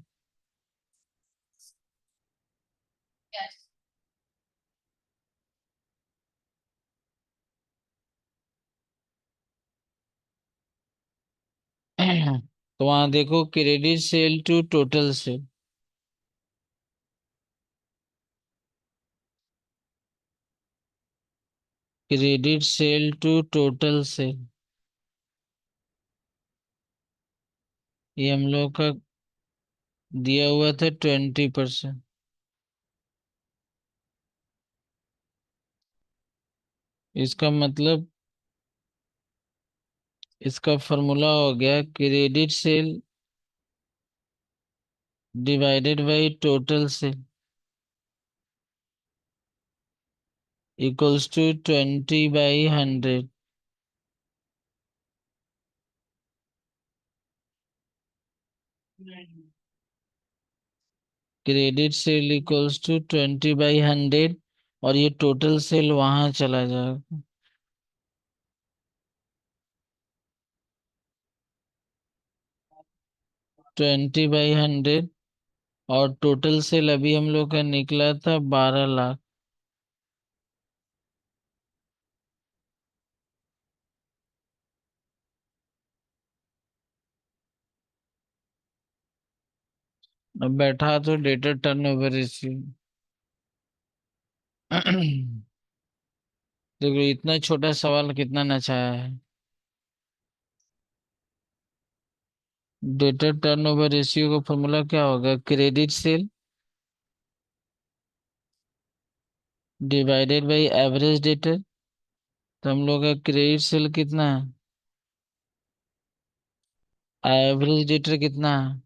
तो वहां देखो credit sale to total sale, credit sale to total sale, ये हम लोग का दिया हुआ था 20%। इसका मतलब इसका फॉर्मूला हो गया credit sale divided by total sale equals to 20/100। Credit sale equals to 20/100 और ये टोटल सेल वहां चला जाएगा। 20/100 और टोटल सेल अभी हम लोग का निकला था 12 लाख। अब बैठा तो डेटर टर्नओवर रेशियो। देखो इतना छोटा सवाल कितना नचाया है। डेटर टर्नओवर रेशियो का फॉर्मूला क्या होगा, credit sale divided by average debtor. तो हम लोग का क्रेडिट सेल कितना है, एवरेज डेटर कितना है।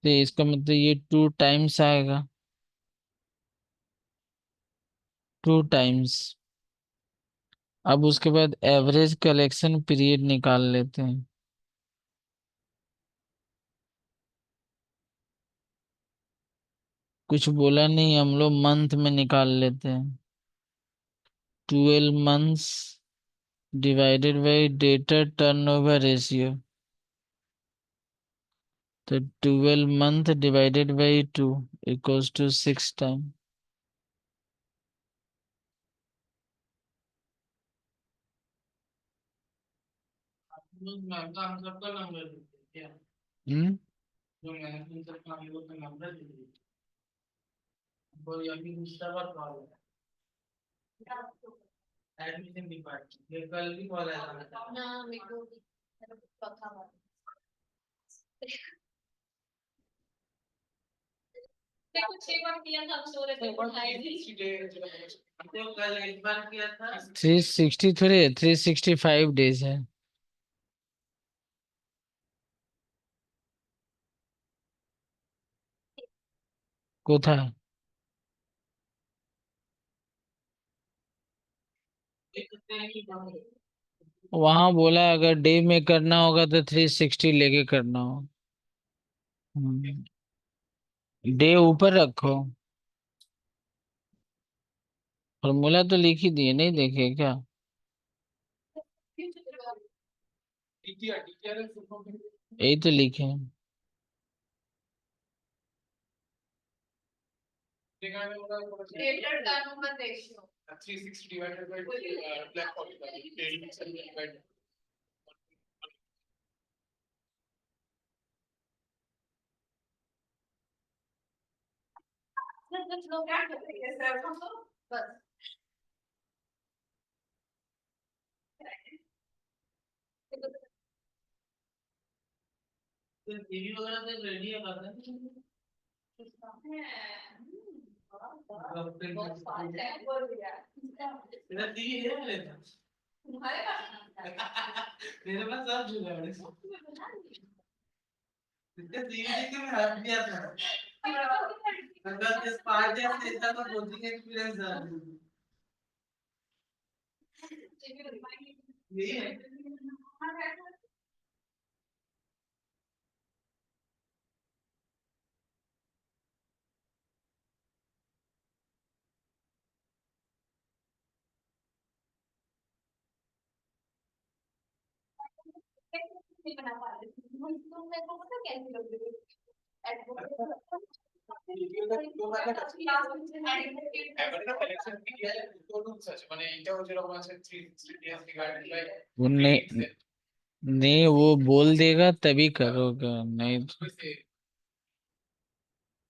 तो इसका मतलब ये 2 टाइम्स आएगा, 2 टाइम्स। अब उसके बाद एवरेज कलेक्शन पीरियड निकाल लेते हैं। कुछ बोला नहीं, हम लोग मंथ में निकाल लेते हैं। 12 months divided by debtor turnover ratio. तो 12 month divided by 2 equals to 6 time. Hmm. Three sixty थोड़ी है, 365 डेज है। कोथा वहां बोला अगर डे में करना होगा तो 360 लेके करना हो। डे ऊपर रखो। फॉर्मूला तो लिख ही दिए, नहीं देखे क्या। यही तो लिखे हैं। टीवी वगैरह से रेडी है करते हैं। मेरा टीवी है मेरे पास। तुम्हारे पास मेरे पास सब जुगाड़ है। इसका टीवी देख के मैं हंस दिया था। मतलब इस पार्ट से ऐसा तो कोचिंग एक्सपीरियंस है। यही है। नहीं बना पा रहे तुम मेरे को पता कैसे लग रही वो नहीं, नहीं वो बोल देगा तभी करोगे, नहीं तो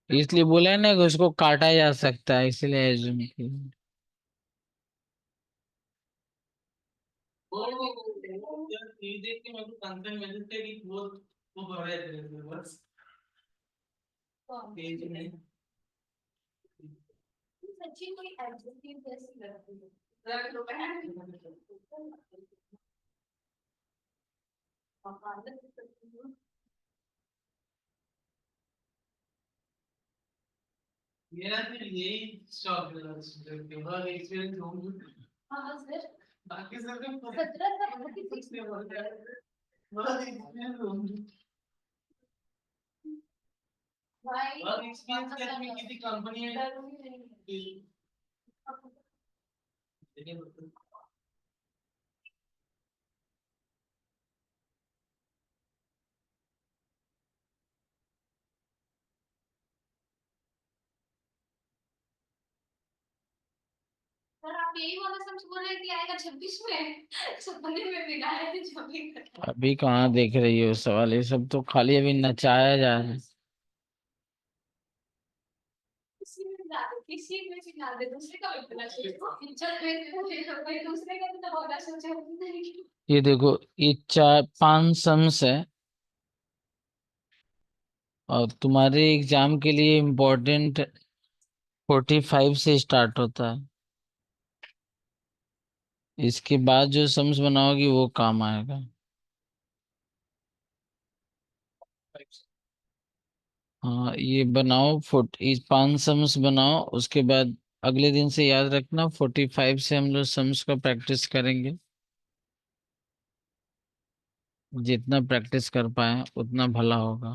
इसलिए बोला है ना कि उसको काटा जा सकता है, इसलिए assume किया। ये देख के मेरे को कंसर्न मैसेज थे कि वो भर रहे थे बस पेज में। सच्ची कोई एडजेक्टिव जैसी लगती है रख लो बहन। मेरा फिर यही शौक है हर एक्सपीरियंस होंगे। हाँ सर बाकी सब 17 से 46 में बोल रहा है बहुत एक्सपीरियंस होंगे। भाई बहुत एक्सपीरियंस के आदमी किसी कंपनी में सर आप यही वाला समझ बोल रहे हैं कि आएगा 26 में 56 में भी डाले थे 26 में। अभी कहाँ देख रही हो सवाल, ये सब तो खाली अभी नचाया जा रहा है। किसी में डाल दे, किसी में भी डाल दे, दूसरे का भी बना सोचो जब मैं दूसरे का भी तो होगा सोचो। ये देखो, ये चार पांच सम्स है और तुम्हारे एग्जाम के लिए इम्पोर्टेंट 45 से स्टार्ट होता है। इसके बाद जो सम्स बनाओगी वो काम आएगा। हाँ ये बनाओ, इस 5 सम्स बनाओ, उसके बाद अगले दिन से याद रखना 45 से हम लोग सम्स का प्रैक्टिस करेंगे। जितना प्रैक्टिस कर पाए उतना भला होगा।